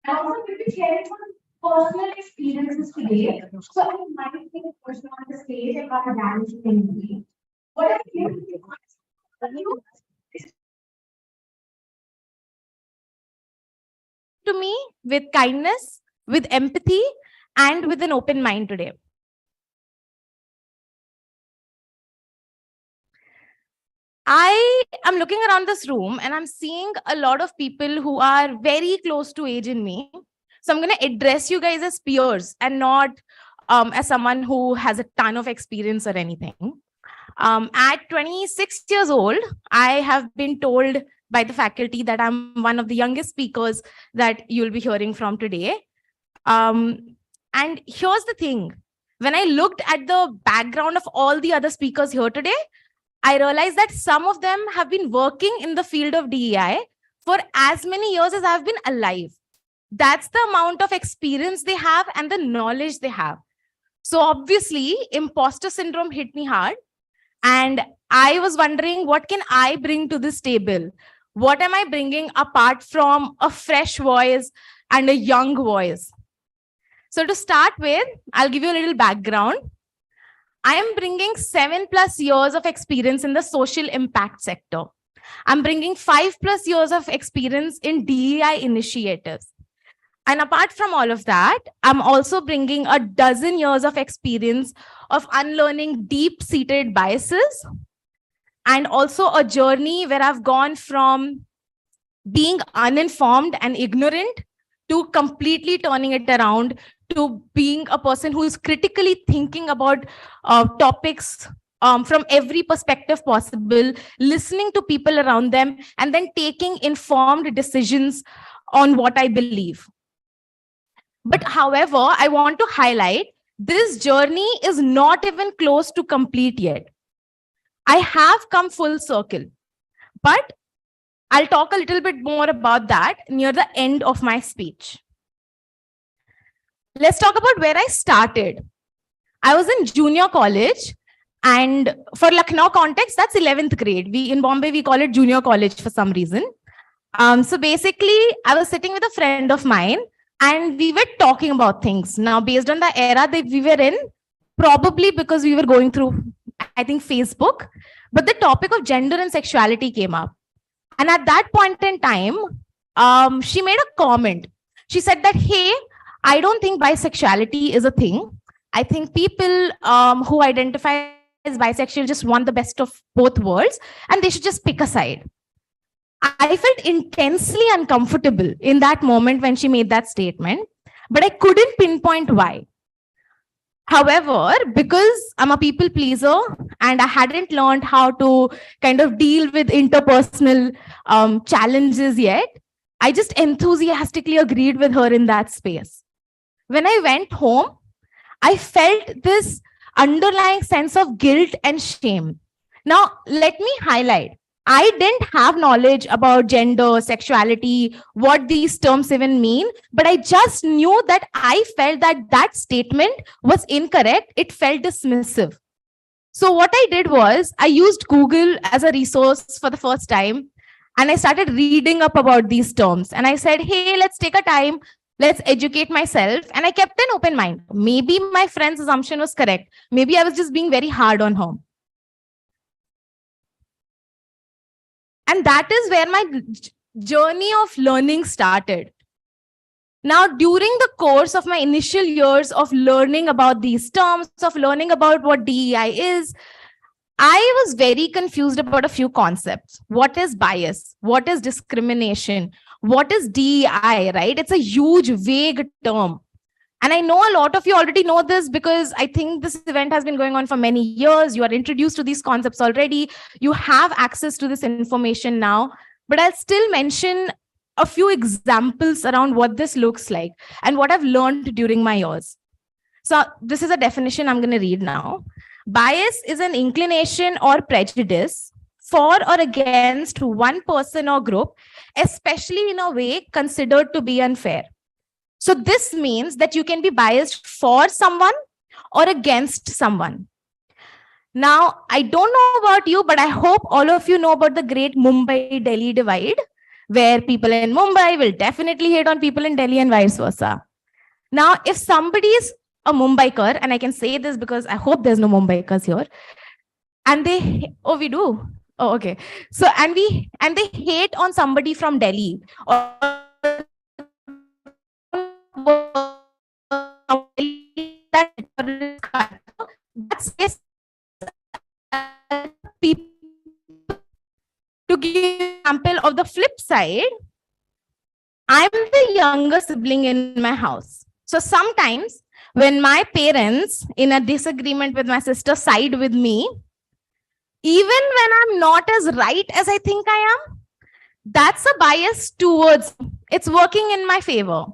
also we'll be sharing some personal experiences today. So I might take a person on the stage and not a dance thing. What I feel to me with kindness, with empathy, and with an open mind today. I am looking around this room and I'm seeing a lot of people who are very close to age in me. So I'm going to address you guys as peers and not as someone who has a ton of experience or anything. At 26 years old, I have been told by the faculty that I'm one of the youngest speakers that you'll be hearing from today. And here's the thing. When I looked at the background of all the other speakers here today, I realized that some of them have been working in the field of DEI for as many years as I've been alive. That's the amount of experience they have and the knowledge they have. So obviously, imposter syndrome hit me hard. And I was wondering, what can I bring to this table? What am I bringing apart from a fresh voice and a young voice? So to start with, I'll give you a little background. I am bringing 7+ years of experience in the social impact sector. I'm bringing 5+ years of experience in DEI initiatives. And apart from all of that, I'm also bringing a dozen years of experience of unlearning deep-seated biases, and also a journey where I've gone from being uninformed and ignorant to completely turning it around to being a person who is critically thinking about topics from every perspective possible, listening to people around them, and then taking informed decisions on what I believe. But however, I want to highlight this journey is not even close to complete yet. I have come full circle, but I'll talk a little bit more about that near the end of my speech. Let's talk about where I started. I was in junior college, and for Lucknow context, that's 11th grade. In Bombay, we call it junior college for some reason. So basically, I was sitting with a friend of mine, and we were talking about things. Now, based on the era that we were in, probably because we were going through, I think, Facebook, but the topic of gender and sexuality came up. And at that point in time, she made a comment. She said that, hey, I don't think bisexuality is a thing. I think people who identify as bisexual just want the best of both worlds, and they should just pick a side. I felt intensely uncomfortable in that moment when she made that statement, but I couldn't pinpoint why. However, because I'm a people pleaser and I hadn't learned how to kind of deal with interpersonal challenges yet, I just enthusiastically agreed with her in that space. When I went home, I felt this underlying sense of guilt and shame. Now, let me highlight. I didn't have knowledge about gender, sexuality, what these terms even mean, but I just knew that I felt that that statement was incorrect. It felt dismissive. So what I did was I used Google as a resource for the first time, and I started reading up about these terms. And I said, hey, let's take a time. Let's educate myself. And I kept an open mind. Maybe my friend's assumption was correct. Maybe I was just being very hard on her. And that is where my journey of learning started. Now, during the course of my initial years of learning about these terms, of learning about what DEI is, I was very confused about a few concepts. What is bias? What is discrimination? What is DEI, right? It's a huge, vague term. And I know a lot of you already know this because I think this event has been going on for many years. You are introduced to these concepts already. You have access to this information now. But I'll still mention a few examples around what this looks like and what I've learned during my years. So this is a definition I'm going to read now. Bias is an inclination or prejudice for or against one person or group, especially in a way considered to be unfair. So this means that you can be biased for someone or against someone. Now, I don't know about you, but I hope all of you know about the great Mumbai-Delhi divide, where people in Mumbai will definitely hate on people in Delhi and vice versa. Now, if somebody is a Mumbaikar, and I can say this because I hope there's no Mumbaikars here, and they, oh, we do. Oh, okay. So, and they hate on somebody from Delhi or that's people. To give an example of the flip side, I'm the younger sibling in my house. So sometimes when my parents in a disagreement with my sister side with me, even when I'm not as right as I think I am, that's a bias towards, it's working in my favor.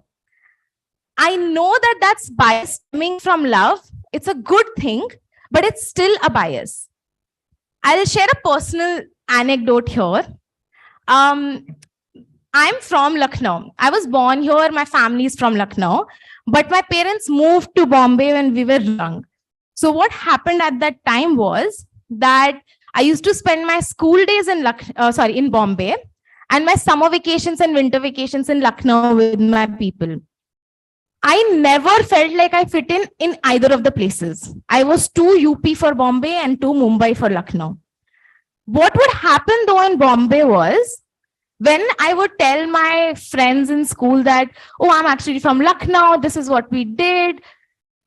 I know that that's bias stemming from love. It's a good thing, but it's still a bias. I'll share a personal anecdote here. I'm from Lucknow. I was born here. My family is from Lucknow, but my parents moved to Bombay when we were young. So what happened at that time was that I used to spend my school days in in Bombay, and my summer vacations and winter vacations in Lucknow with my people. I never felt like I fit in either of the places. I was too UP for Bombay and too Mumbai for Lucknow. What would happen though in Bombay was, when I would tell my friends in school that, oh, I'm actually from Lucknow, this is what we did,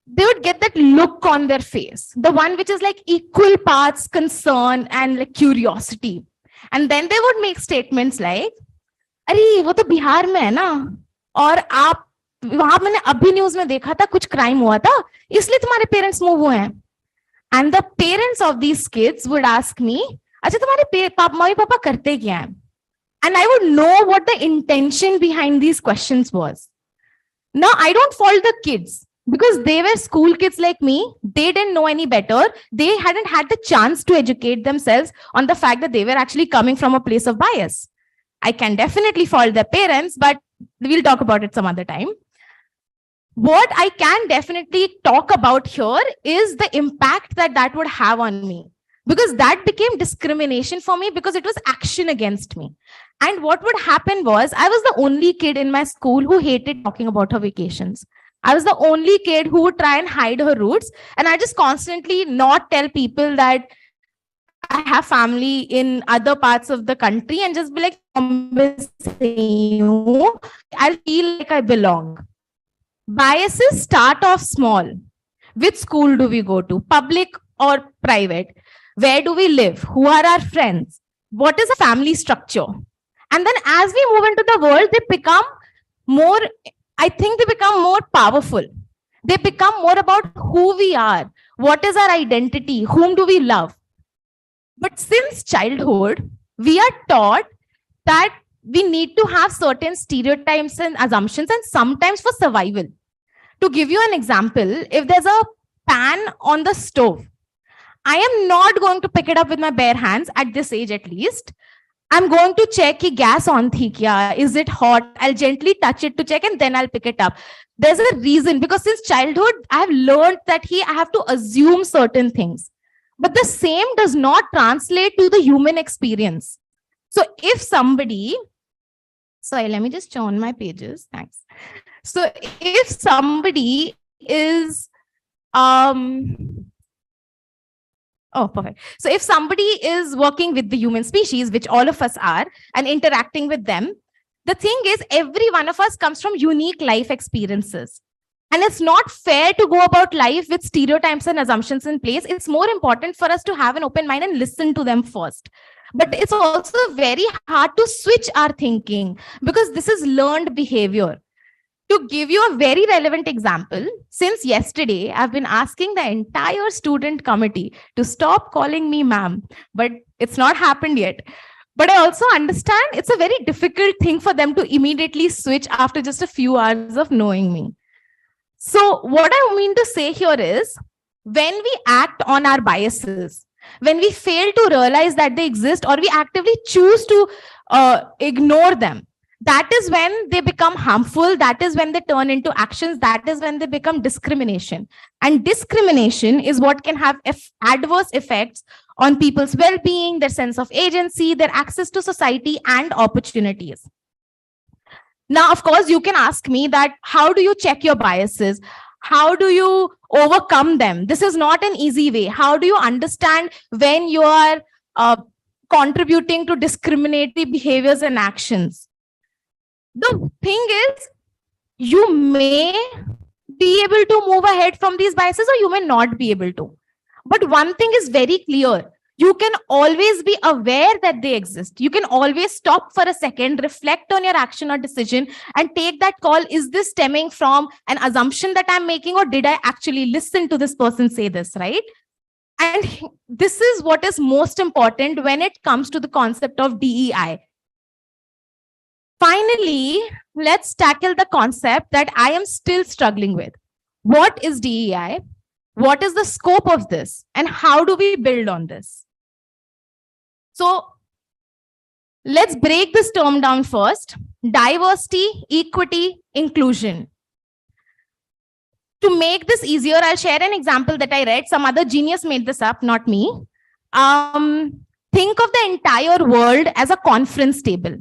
they would get that look on their face, the one which is like equal parts concern and like curiosity. And then they would make statements like, अरे वो तो बिहार में है ना, और आप वहां मैंने अभी न्यूज में देखा था कुछ क्राइम हुआ था इसलिए तुम्हारे पेरेंट्स मूव हुए हैं. And the parents of these kids would ask me, अच्छा तुम्हारे मम्मी पापा करते क्या हैं? And I would know what the intention behind these questions was. Now, I don't fault the kids because they were school kids like me. They didn't know any better. They hadn't had the chance to educate themselves on the fact that they were actually coming from a place of bias. I can definitely fault their parents, but we'll talk about it some other time. What I can definitely talk about here is the impact that that would have on me, because that became discrimination for me because it was action against me. And what would happen was, I was the only kid in my school who hated talking about her vacations. I was the only kid who would try and hide her roots. And I just constantly not tell people that I have family in other parts of the country and just be like, I'll feel like I belong. Biases start off small. Which school do we go to? Public or private? Where do we live? Who are our friends? What is a family structure? And then as we move into the world, they become more, I think they become more powerful. They become more about who we are. What is our identity? Whom do we love? But since childhood, we are taught that we need to have certain stereotypes and assumptions, and sometimes for survival. To give you an example, if there's a pan on the stove, I am not going to pick it up with my bare hands at this age at least. I'm going to check ki gas on thi kya, is it hot? I'll gently touch it to check and then I'll pick it up. There's a reason, because since childhood, I have learned that I have to assume certain things. But the same does not translate to the human experience. So if somebody, sorry, let me just turn my pages. Thanks. So if somebody is, oh, perfect. So if somebody is working with the human species, which all of us are, and interacting with them, the thing is, every one of us comes from unique life experiences. And it's not fair to go about life with stereotypes and assumptions in place. It's more important for us to have an open mind and listen to them first. But it's also very hard to switch our thinking because this is learned behavior. To give you a very relevant example, since yesterday, I've been asking the entire student committee to stop calling me ma'am, but it's not happened yet. But I also understand it's a very difficult thing for them to immediately switch after just a few hours of knowing me. So what I mean to say here is, when we act on our biases, when we fail to realize that they exist, or we actively choose to ignore them, that is when they become harmful. That is when they turn into actions. That is when they become discrimination. And discrimination is what can have adverse effects on people's well-being, their sense of agency, their access to society and opportunities. Now, of course, you can ask me that, how do you check your biases? How do you overcome them? This is not an easy way. How do you understand when you are contributing to discriminatory behaviors and actions? The thing is, you may be able to move ahead from these biases, or you may not be able to. But one thing is very clear. You can always be aware that they exist. You can always stop for a second, reflect on your action or decision, and take that call. Is this stemming from an assumption that I'm making, or did I actually listen to this person say this, right? And this is what is most important when it comes to the concept of DEI. Finally, let's tackle the concept that I am still struggling with. What is DEI? What is the scope of this? And how do we build on this? So let's break this term down first. Diversity, equity, inclusion. To make this easier, I'll share an example that I read. Some other genius made this up, not me. Think of the entire world as a conference table.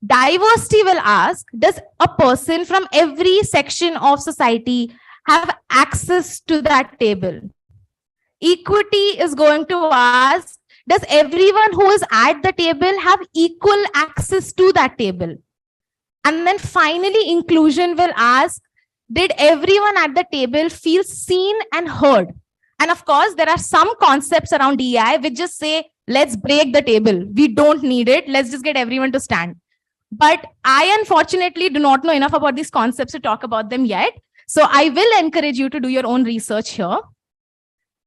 Diversity will ask, does a person from every section of society have access to that table? Equity is going to ask, does everyone who is at the table have equal access to that table? And then finally, inclusion will ask, did everyone at the table feel seen and heard? And of course, there are some concepts around DEI which just say, let's break the table. We don't need it. Let's just get everyone to stand. But I unfortunately do not know enough about these concepts to talk about them yet. So I will encourage you to do your own research here.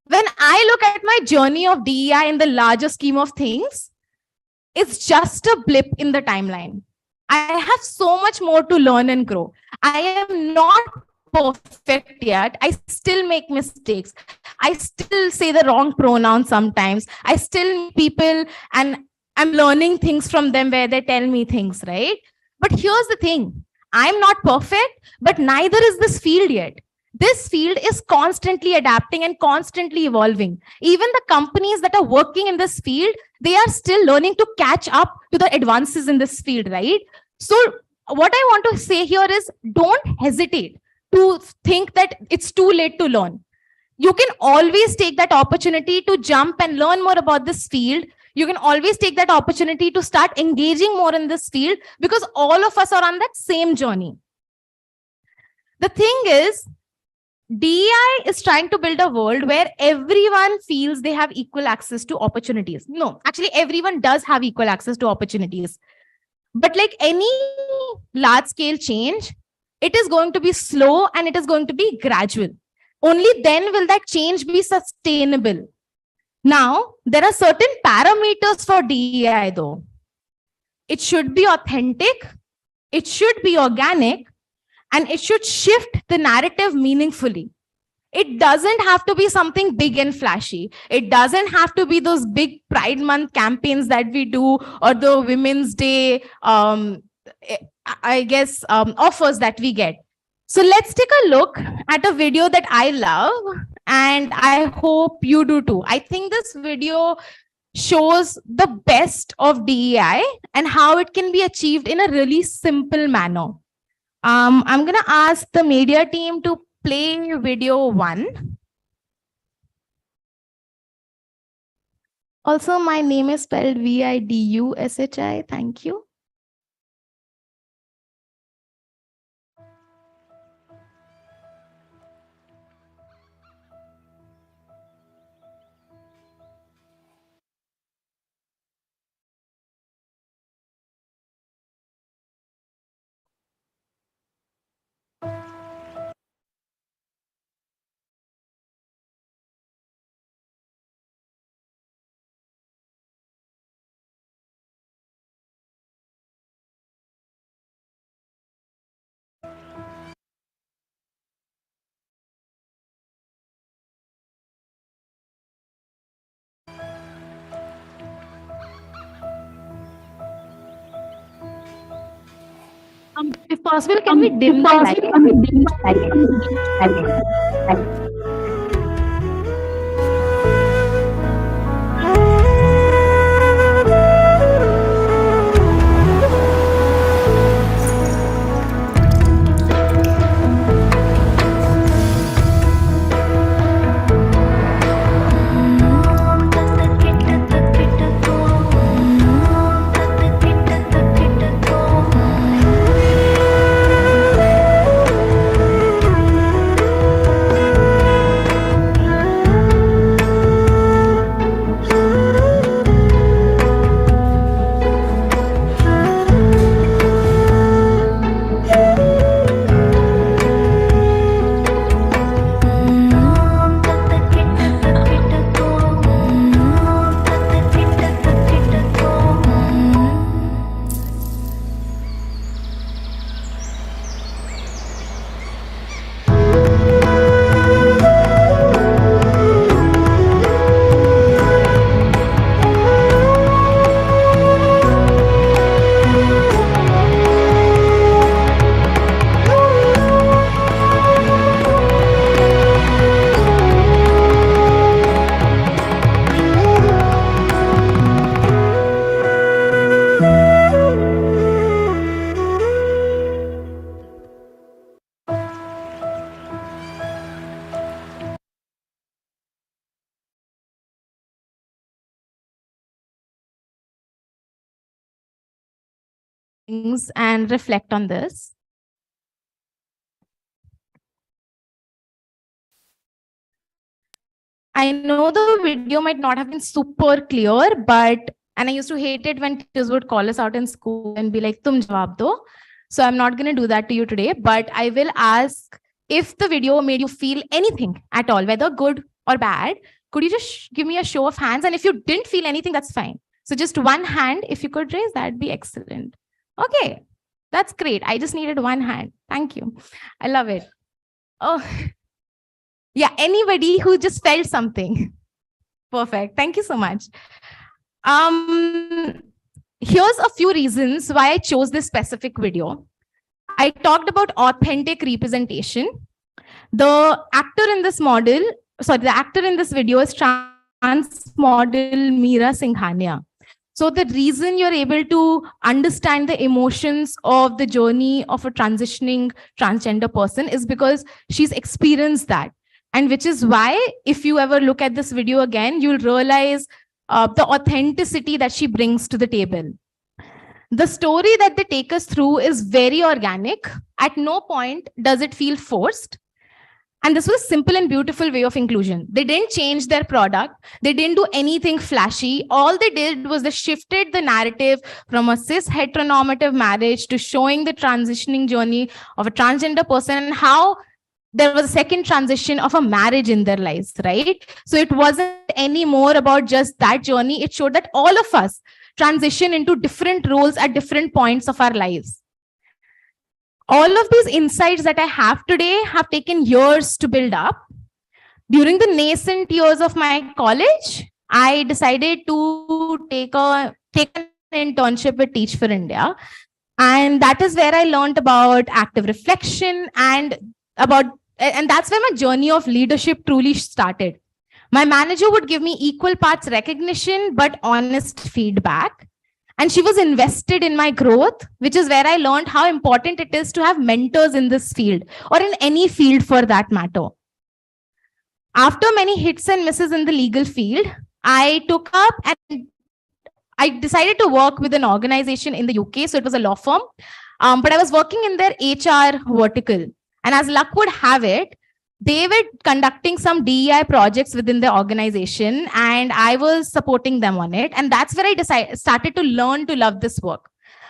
When I look at my journey of DEI in the larger scheme of things, it's just a blip in the timeline. I have so much more to learn and grow. I am not perfect yet. I still make mistakes. I still say the wrong pronoun sometimes. I still meet people and I'm learning things from them where they tell me things, right? But here's the thing. I'm not perfect, but neither is this field yet. This field is constantly adapting and constantly evolving. Even the companies that are working in this field, they are still learning to catch up to the advances in this field, right? So what I want to say here is don't hesitate to think that it's too late to learn. You can always take that opportunity to jump and learn more about this field. You can always take that opportunity to start engaging more in this field because all of us are on that same journey. The thing is, DEI is trying to build a world where everyone feels they have equal access to opportunities. No, actually, everyone does have equal access to opportunities. But like any large-scale change, it is going to be slow and it is going to be gradual. Only then will that change be sustainable. Now, there are certain parameters for DEI though. It should be authentic, it should be organic, and it should shift the narrative meaningfully. It doesn't have to be something big and flashy. It doesn't have to be those big Pride Month campaigns that we do or the Women's Day, offers that we get. So let's take a look at a video that I love and I hope you do too. I think this video shows the best of DEI and how it can be achieved in a really simple manner. I'm going to ask the media team to play video 1. Also, my name is spelled Vidushi. Thank you. If possible, can we dim the light? things and reflect on this. I know the video might not have been super clear, and I used to hate it when teachers would call us out in school and be like, "Tum jawab do." So I'm not going to do that to you today, but I will ask if the video made you feel anything at all, whether good or bad. Could you just give me a show of hands? And if you didn't feel anything, that's fine. So just one hand, if you could raise, that'd be excellent. Okay, that's great. I just needed one hand. Thank you. I love it. Oh, yeah, anybody who just felt something. Perfect. Thank you so much. Here's a few reasons why I chose this specific video. I talked about authentic representation. The actor in this video is trans model Meera Singhania. So the reason you're able to understand the emotions of the journey of a transitioning transgender person is because she's experienced that. And which is why, if you ever look at this video again, you'll realize the authenticity that she brings to the table. The story that they take us through is very organic. At no point does it feel forced. And this was a simple and beautiful way of inclusion. They didn't change their product. They didn't do anything flashy. All they did was they shifted the narrative from a cis heteronormative marriage to showing the transitioning journey of a transgender person and how there was a second transition of a marriage in their lives, right? So it wasn't any more about just that journey. It showed that all of us transition into different roles at different points of our lives. All of these insights that I have today have taken years to build up. During the nascent years of my college, I decided to take an internship with Teach for India. And that is where I learned about active reflection and that's where my journey of leadership truly started. My manager would give me equal parts recognition, but honest feedback. And she was invested in my growth, which is where I learned how important it is to have mentors in this field or in any field for that matter. After many hits and misses in the legal field, I took up and I decided to work with an organization in the UK. So it was a law firm, but I was working in their HR vertical. And as luck would have it, they were conducting some DEI projects within the organization and I was supporting them on it. And that's where I started to learn to love this work.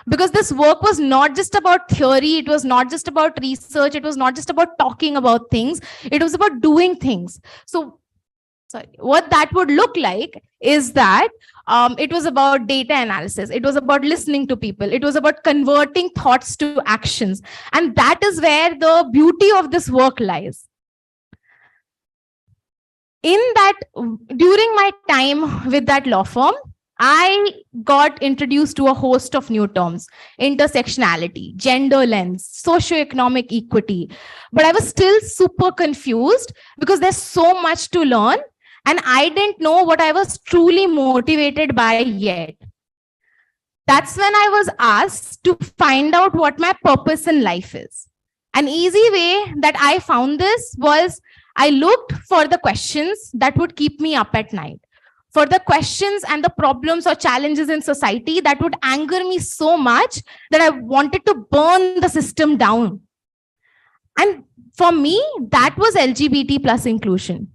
Because this work was not just about theory, it was not just about research, it was not just about talking about things, it was about doing things. So what that would look like is that it was about data analysis. It was about listening to people. It was about converting thoughts to actions. And that is where the beauty of this work lies. During my time with that law firm, I got introduced to a host of new terms: intersectionality, gender lens, socioeconomic equity. But I was still super confused because there's so much to learn. And I didn't know what I was truly motivated by yet. That's when I was asked to find out what my purpose in life is. An easy way that I found this was I looked for the questions that would keep me up at night, for the questions and the problems or challenges in society that would anger me so much that I wanted to burn the system down. And for me, that was LGBT plus inclusion.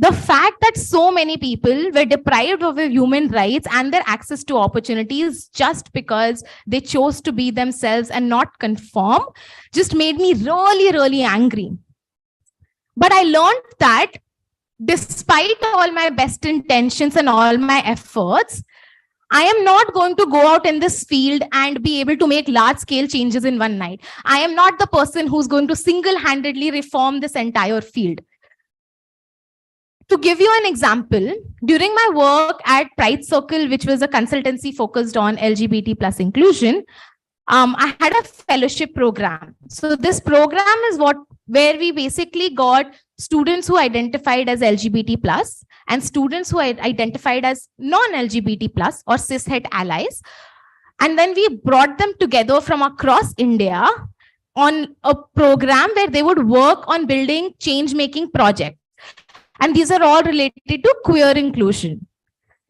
The fact that so many people were deprived of their human rights and their access to opportunities just because they chose to be themselves and not conform just made me really, really angry. But I learned that despite all my best intentions and all my efforts, I am not going to go out in this field and be able to make large-scale changes in one night. I am not the person who's going to single-handedly reform this entire field. To give you an example, during my work at Pride Circle, which was a consultancy focused on LGBT plus inclusion, I had a fellowship program. So this program is where we basically got students who identified as LGBT plus and students who identified as non-LGBT plus or cishet allies. And then we brought them together from across India on a program where they would work on building change-making projects. And these are all related to queer inclusion.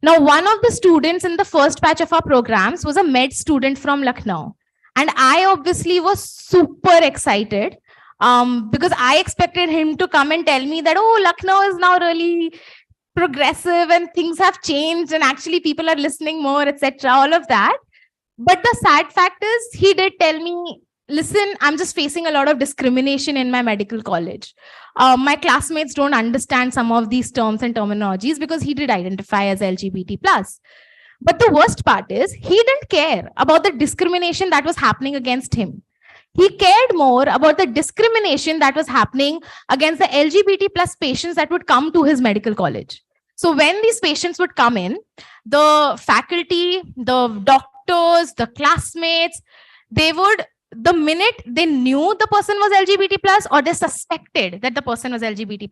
Now, one of the students in the first batch of our programs was a med student from Lucknow. And I obviously was super excited because I expected him to come and tell me that, oh, Lucknow is now really progressive and things have changed and actually people are listening more, etc. All of that. But the sad fact is he did tell me, listen, I'm just facing a lot of discrimination in my medical college. My classmates don't understand some of these terms and terminologies because he did identify as LGBT+. But the worst part is he didn't care about the discrimination that was happening against him. He cared more about the discrimination that was happening against the LGBT+ patients that would come to his medical college. So when these patients would come in, the faculty, the doctors, the classmates, they would, the minute they knew the person was LGBT+ or they suspected that the person was LGBT+,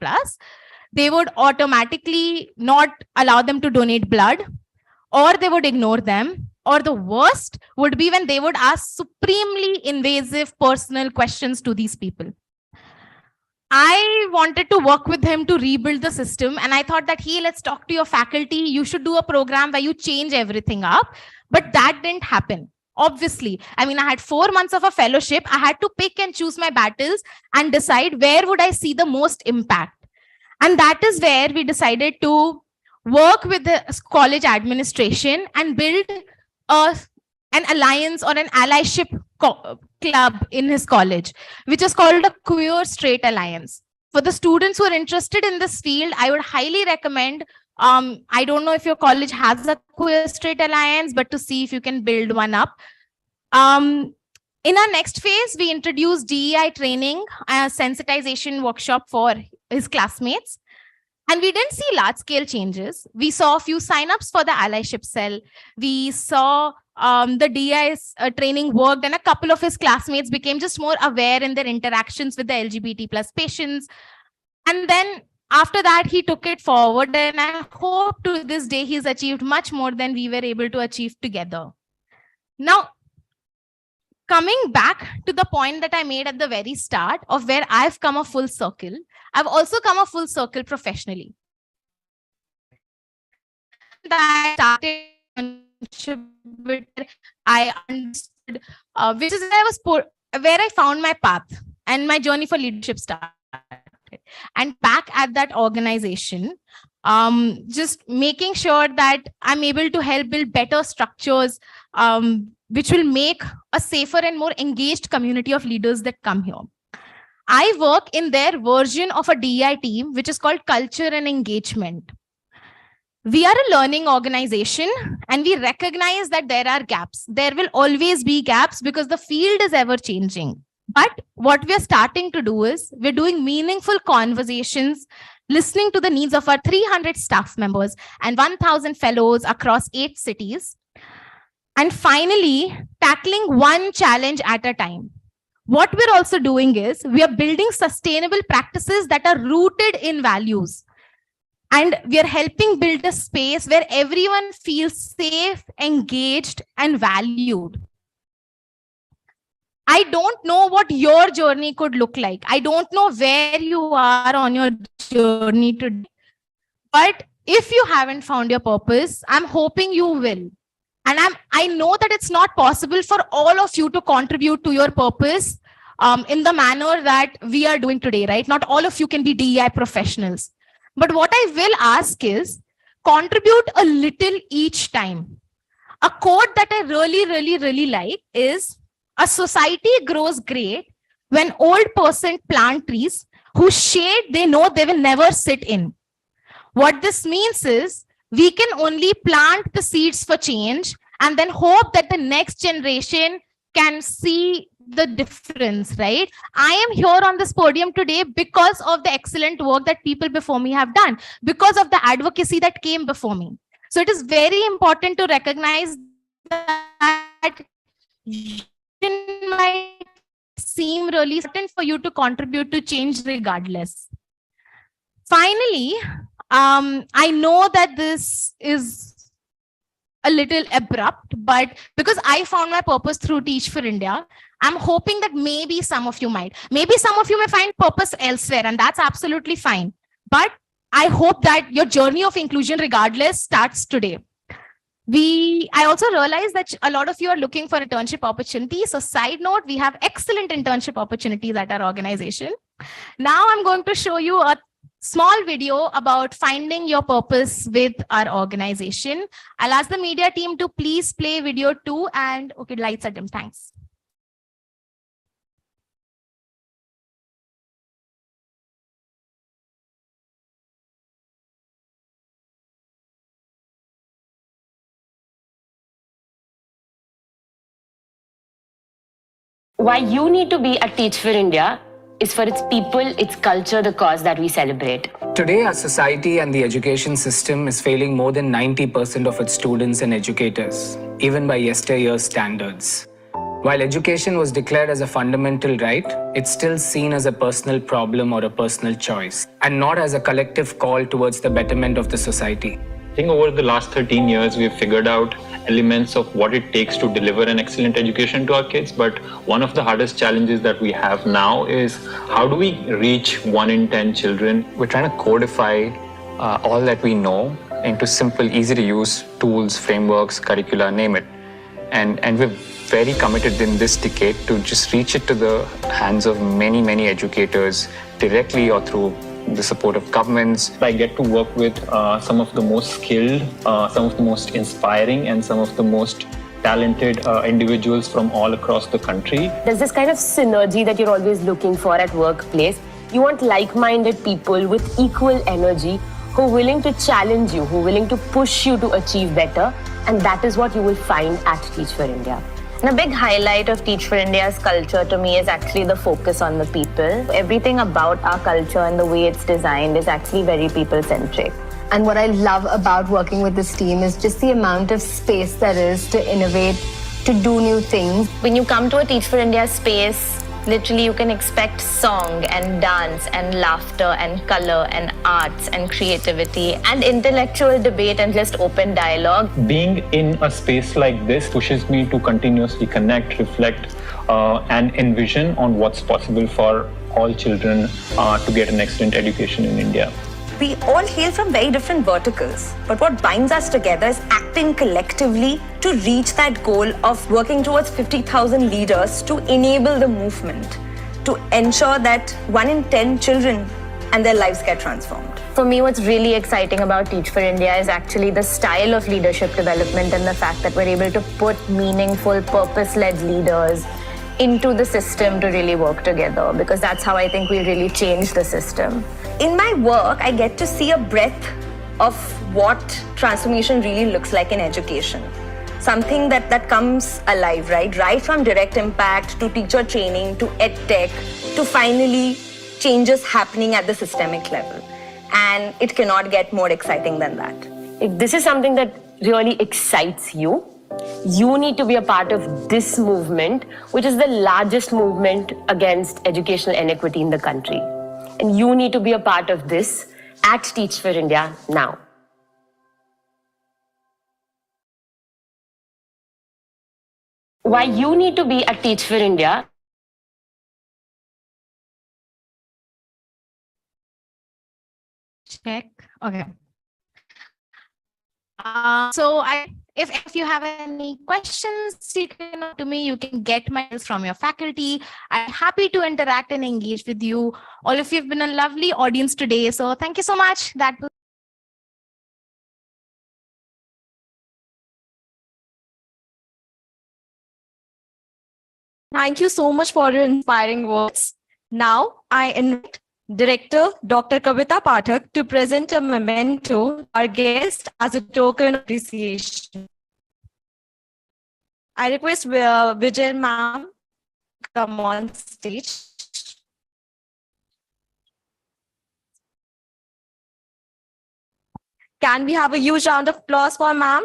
they would automatically not allow them to donate blood, or they would ignore them, or the worst would be when they would ask supremely invasive personal questions to these people. I wanted to work with him to rebuild the system, and I thought that, hey, let's talk to your faculty. You should do a program where you change everything up. But that didn't happen. Obviously, I mean, I had 4 months of a fellowship. I had to pick and choose my battles and decide where would I see the most impact. And that is where we decided to work with the college administration and build an alliance or an allyship club in his college, which is called a Queer Straight Alliance. For the students who are interested in this field, I would highly recommend, I don't know if your college has a Queer Straight Alliance, but to see if you can build one up. In our next phase, we introduced DEI training, a sensitization workshop for his classmates. And we didn't see large-scale changes. We saw a few signups for the allyship cell. We saw the DEI training worked, and a couple of his classmates became just more aware in their interactions with the LGBT+ patients. And then after that, he took it forward, and I hope to this day he's achieved much more than we were able to achieve together. Now, coming back to the point that I made at the very start of where I've come a full circle, I've also come a full circle professionally. I started, I understood, which is where I found my path and my journey for leadership started. And back at that organization, just making sure that I'm able to help build better structures, which will make a safer and more engaged community of leaders that come here. I work in their version of a DEI team, which is called Culture and Engagement. We are a learning organization, and we recognize that there are gaps. There will always be gaps because the field is ever changing. But what we're starting to do is we're doing meaningful conversations, listening to the needs of our 300 staff members and 1,000 fellows across 8 cities. And finally, tackling one challenge at a time. What we're also doing is we are building sustainable practices that are rooted in values. And we are helping build a space where everyone feels safe, engaged, and valued. I don't know what your journey could look like. I don't know where you are on your journey today. But if you haven't found your purpose, I'm hoping you will. And I know that it's not possible for all of you to contribute to your purpose in the manner that we are doing today, right? Not all of you can be DEI professionals. But what I will ask is contribute a little each time. A quote that I really like is, a society grows great when old person plant trees whose shade they know they will never sit in. What this means is we can only plant the seeds for change and then hope that the next generation can see the difference, right? I am here on this podium today because of the excellent work that people before me have done, because of the advocacy that came before me. So it is very important to recognize that it might seem really certain for you to contribute to change regardless. Finally, I know that this is a little abrupt, but because I found my purpose through Teach for India, I'm hoping that maybe some of you might. Maybe some of you may find purpose elsewhere, and that's absolutely fine. But I hope that your journey of inclusion regardless starts today. I also realize that a lot of you are looking for internship opportunities. So side note, we have excellent internship opportunities at our organization. Now I'm going to show you a small video about finding your purpose with our organization. I'll ask the media team to please play video 2 and okay, lights are dim. Thanks. Why you need to be at Teach for India is for its people, its culture, the cause that we celebrate. Today, our society and the education system is failing more than 90% of its students and educators, even by yesteryear's standards. While education was declared as a fundamental right, it's still seen as a personal problem or a personal choice, and not as a collective call towards the betterment of the society. I think over the last 13 years, we've figured out elements of what it takes to deliver an excellent education to our kids. But one of the hardest challenges that we have now is how do we reach 1 in 10 children? We're trying to codify all that we know into simple, easy to use tools, frameworks, curricula, name it. And we're very committed in this decade to just reach it to the hands of many, many educators directly or through the support of governments. I get to work with some of the most skilled, some of the most inspiring, and some of the most talented individuals from all across the country. There's this kind of synergy that you're always looking for at workplace. You want like-minded people with equal energy who are willing to challenge you, who are willing to push you to achieve better. And that is what you will find at Teach for India. And a big highlight of Teach for India's culture to me is actually the focus on the people. Everything about our culture and the way it's designed is actually very people-centric. And what I love about working with this team is just the amount of space there is to innovate, to do new things. When you come to a Teach for India space, literally you can expect song and dance and laughter and color and arts and creativity and intellectual debate and just open dialogue. Being in a space like this pushes me to continuously connect, reflect, and envision on what's possible for all children to get an excellent education in India. We all hail from very different verticals, but what binds us together is acting collectively to reach that goal of working towards 50,000 leaders to enable the movement, to ensure that 1 in 10 children and their lives get transformed. For me, what's really exciting about Teach for India is actually the style of leadership development and the fact that we're able to put meaningful, purpose-led leaders into the system to really work together, because that's how I think we really change the system. In my work, I get to see a breadth of what transformation really looks like in education. Something that comes alive, right? Right from direct impact to teacher training to edtech to finally changes happening at the systemic level. And it cannot get more exciting than that. If this is something that really excites you, you need to be a part of this movement, which is the largest movement against educational inequity in the country. And you need to be a part of this at Teach for India now. Why you need to be at Teach for India? Check. Okay. If you have any questions, you can to me. You can get mails from your faculty. I'm happy to interact and engage with you. All of you have been a lovely audience today. So thank you so much. Thank you so much for your inspiring words. Now I invite Director Dr. Kavita Pathak to present a memento to our guest as a token of appreciation. I request Vijay ma'am come on stage. Can we have a huge round of applause for ma'am?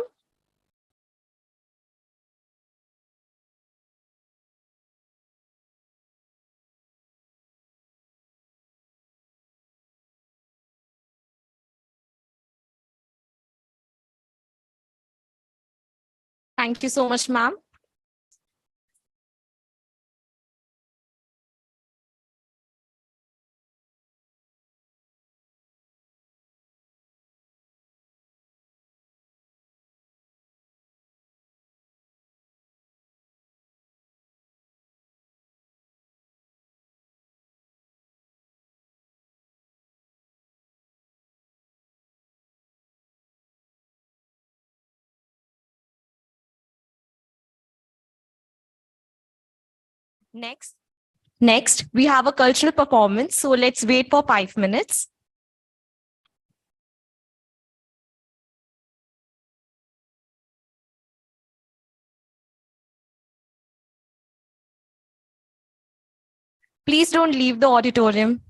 Thank you so much, ma'am. Next, we have a cultural performance. So let's wait for 5 minutes. Please don't leave the auditorium.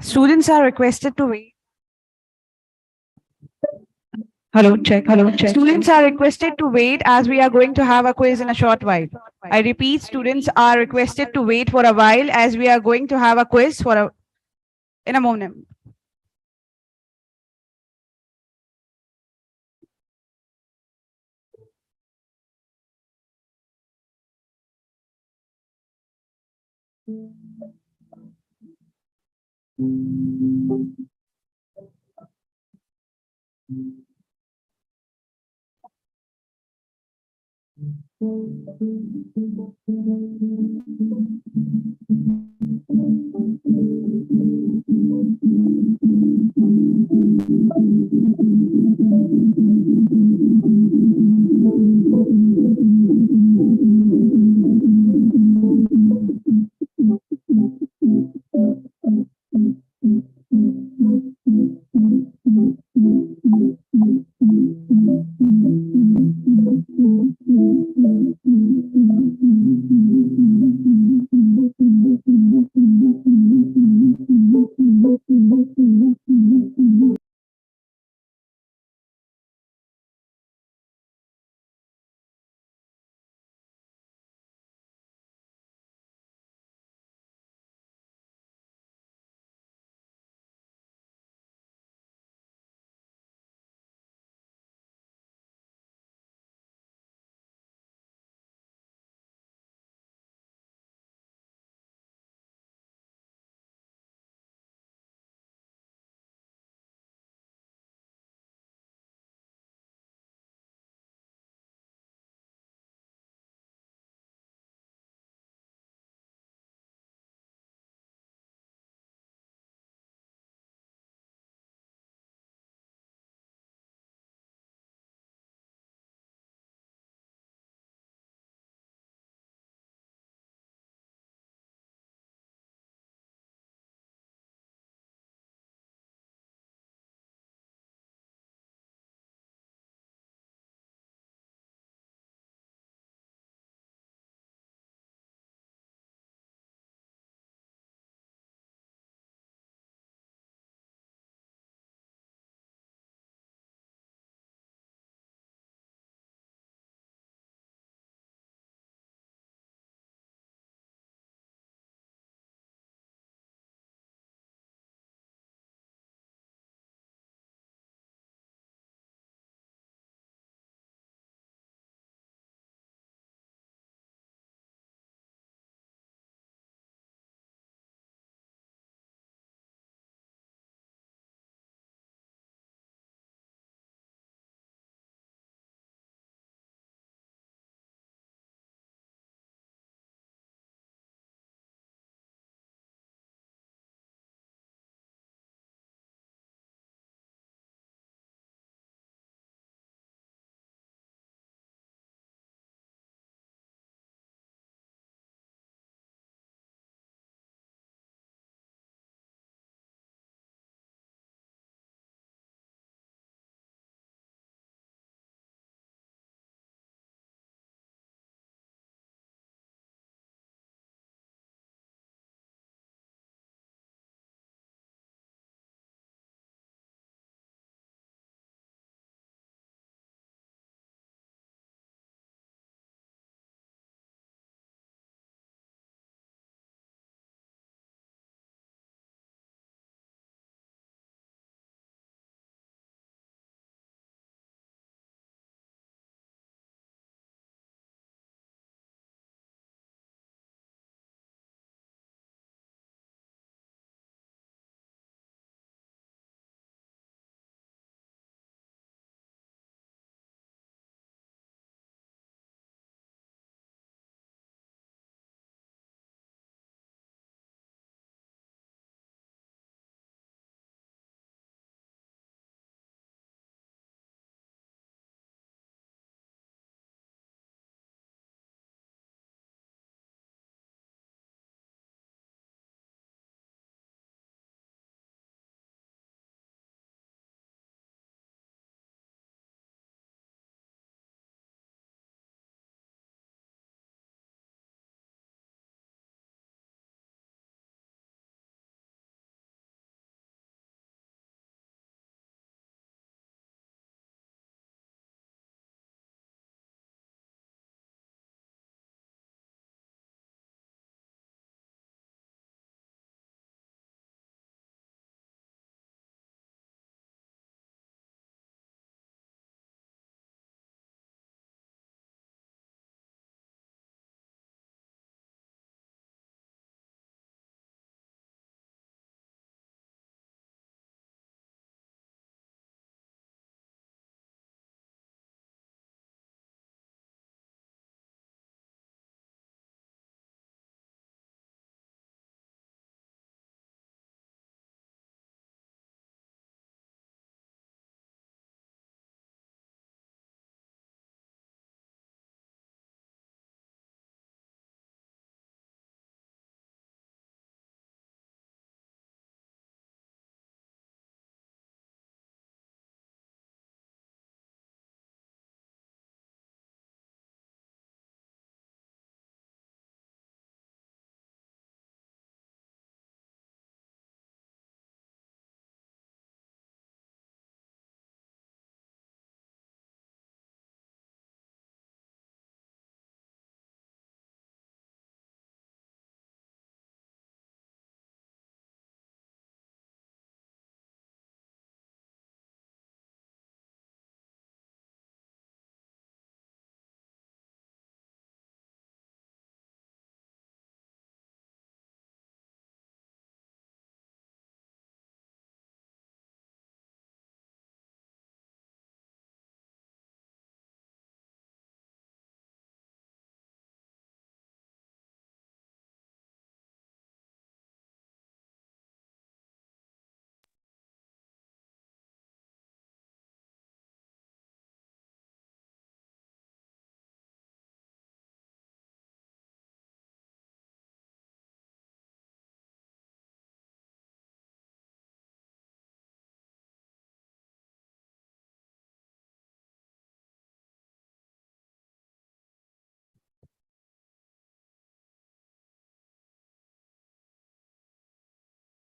Students are requested to wait. Hello, check. Hello, check. Students are requested to wait as we are going to have a quiz in a short while. I repeat, students are requested to wait for a while as we are going to have a quiz in a moment.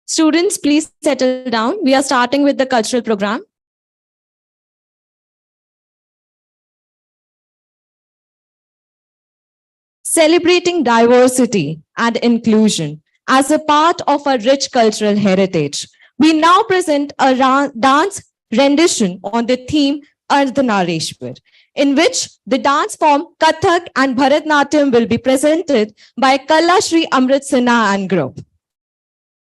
Students, please settle down. We are starting with the cultural program. Celebrating diversity and inclusion as a part of our rich cultural heritage. We now present a dance rendition on the theme Ardhanareshwar, in which the dance form Kathak and Bharatnatyam will be presented by Kala Shri Amrit Sinha and group.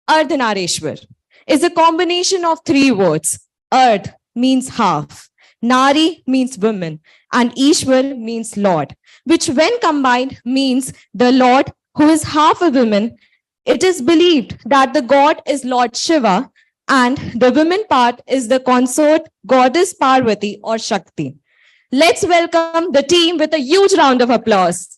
Ardhanareshwar is a combination of three words. Ardh means half, Nari means woman, and Ishwar means Lord, which when combined means the Lord who is half a woman. It is believed that the god is Lord Shiva and the women part is the consort goddess Parvati or Shakti. Let's welcome the team with a huge round of applause.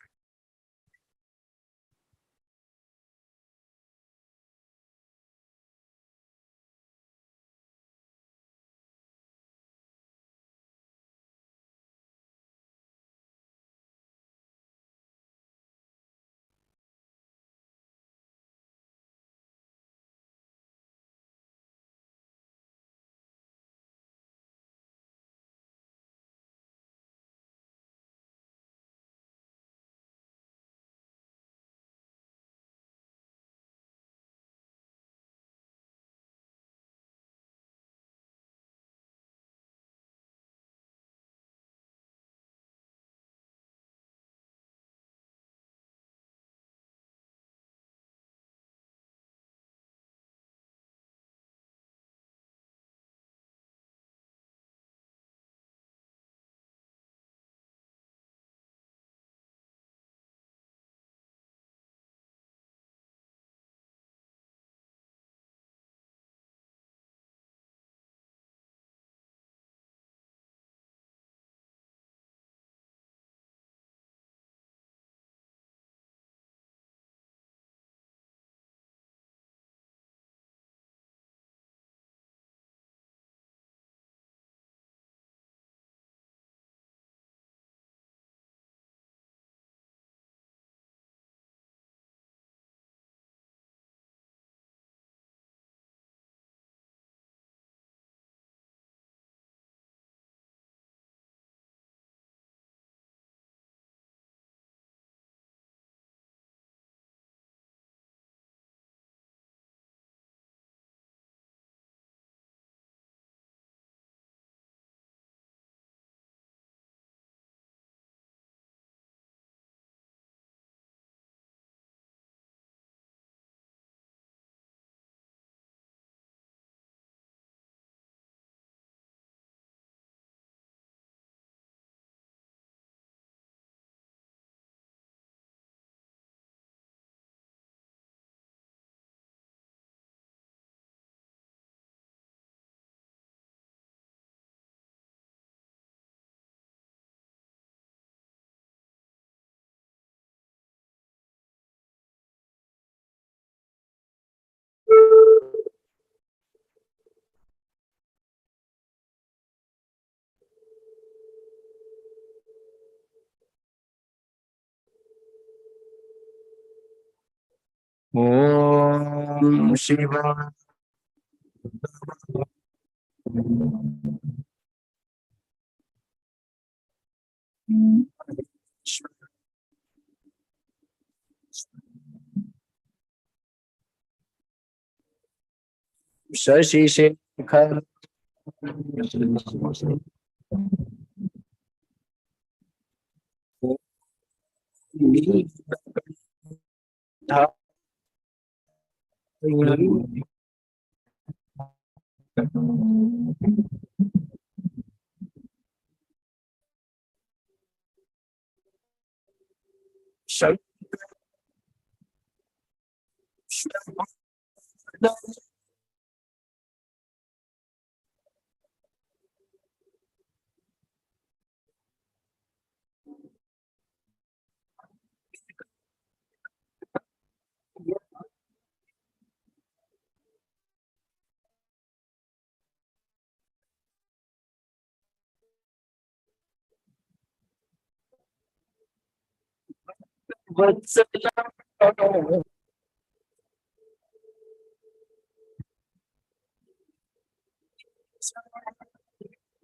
Om Shiva. Shashi Shekhar.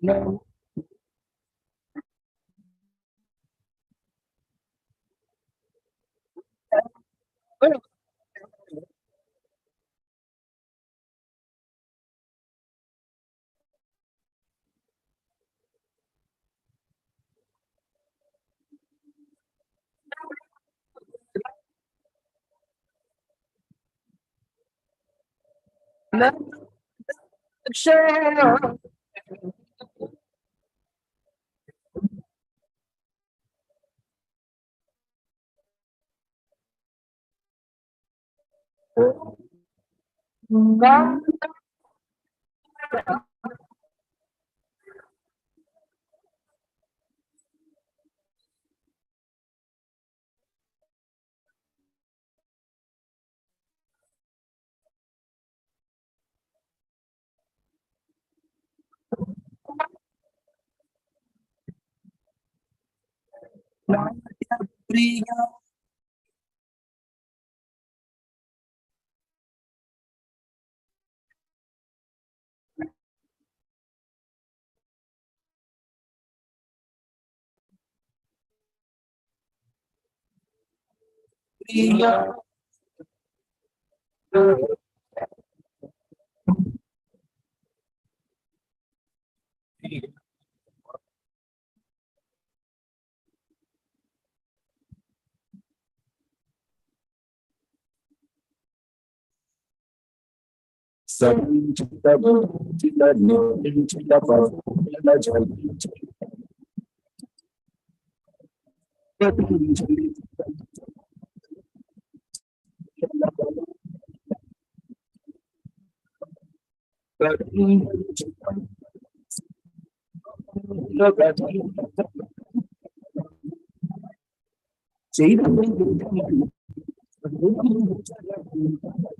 No. Sure. No.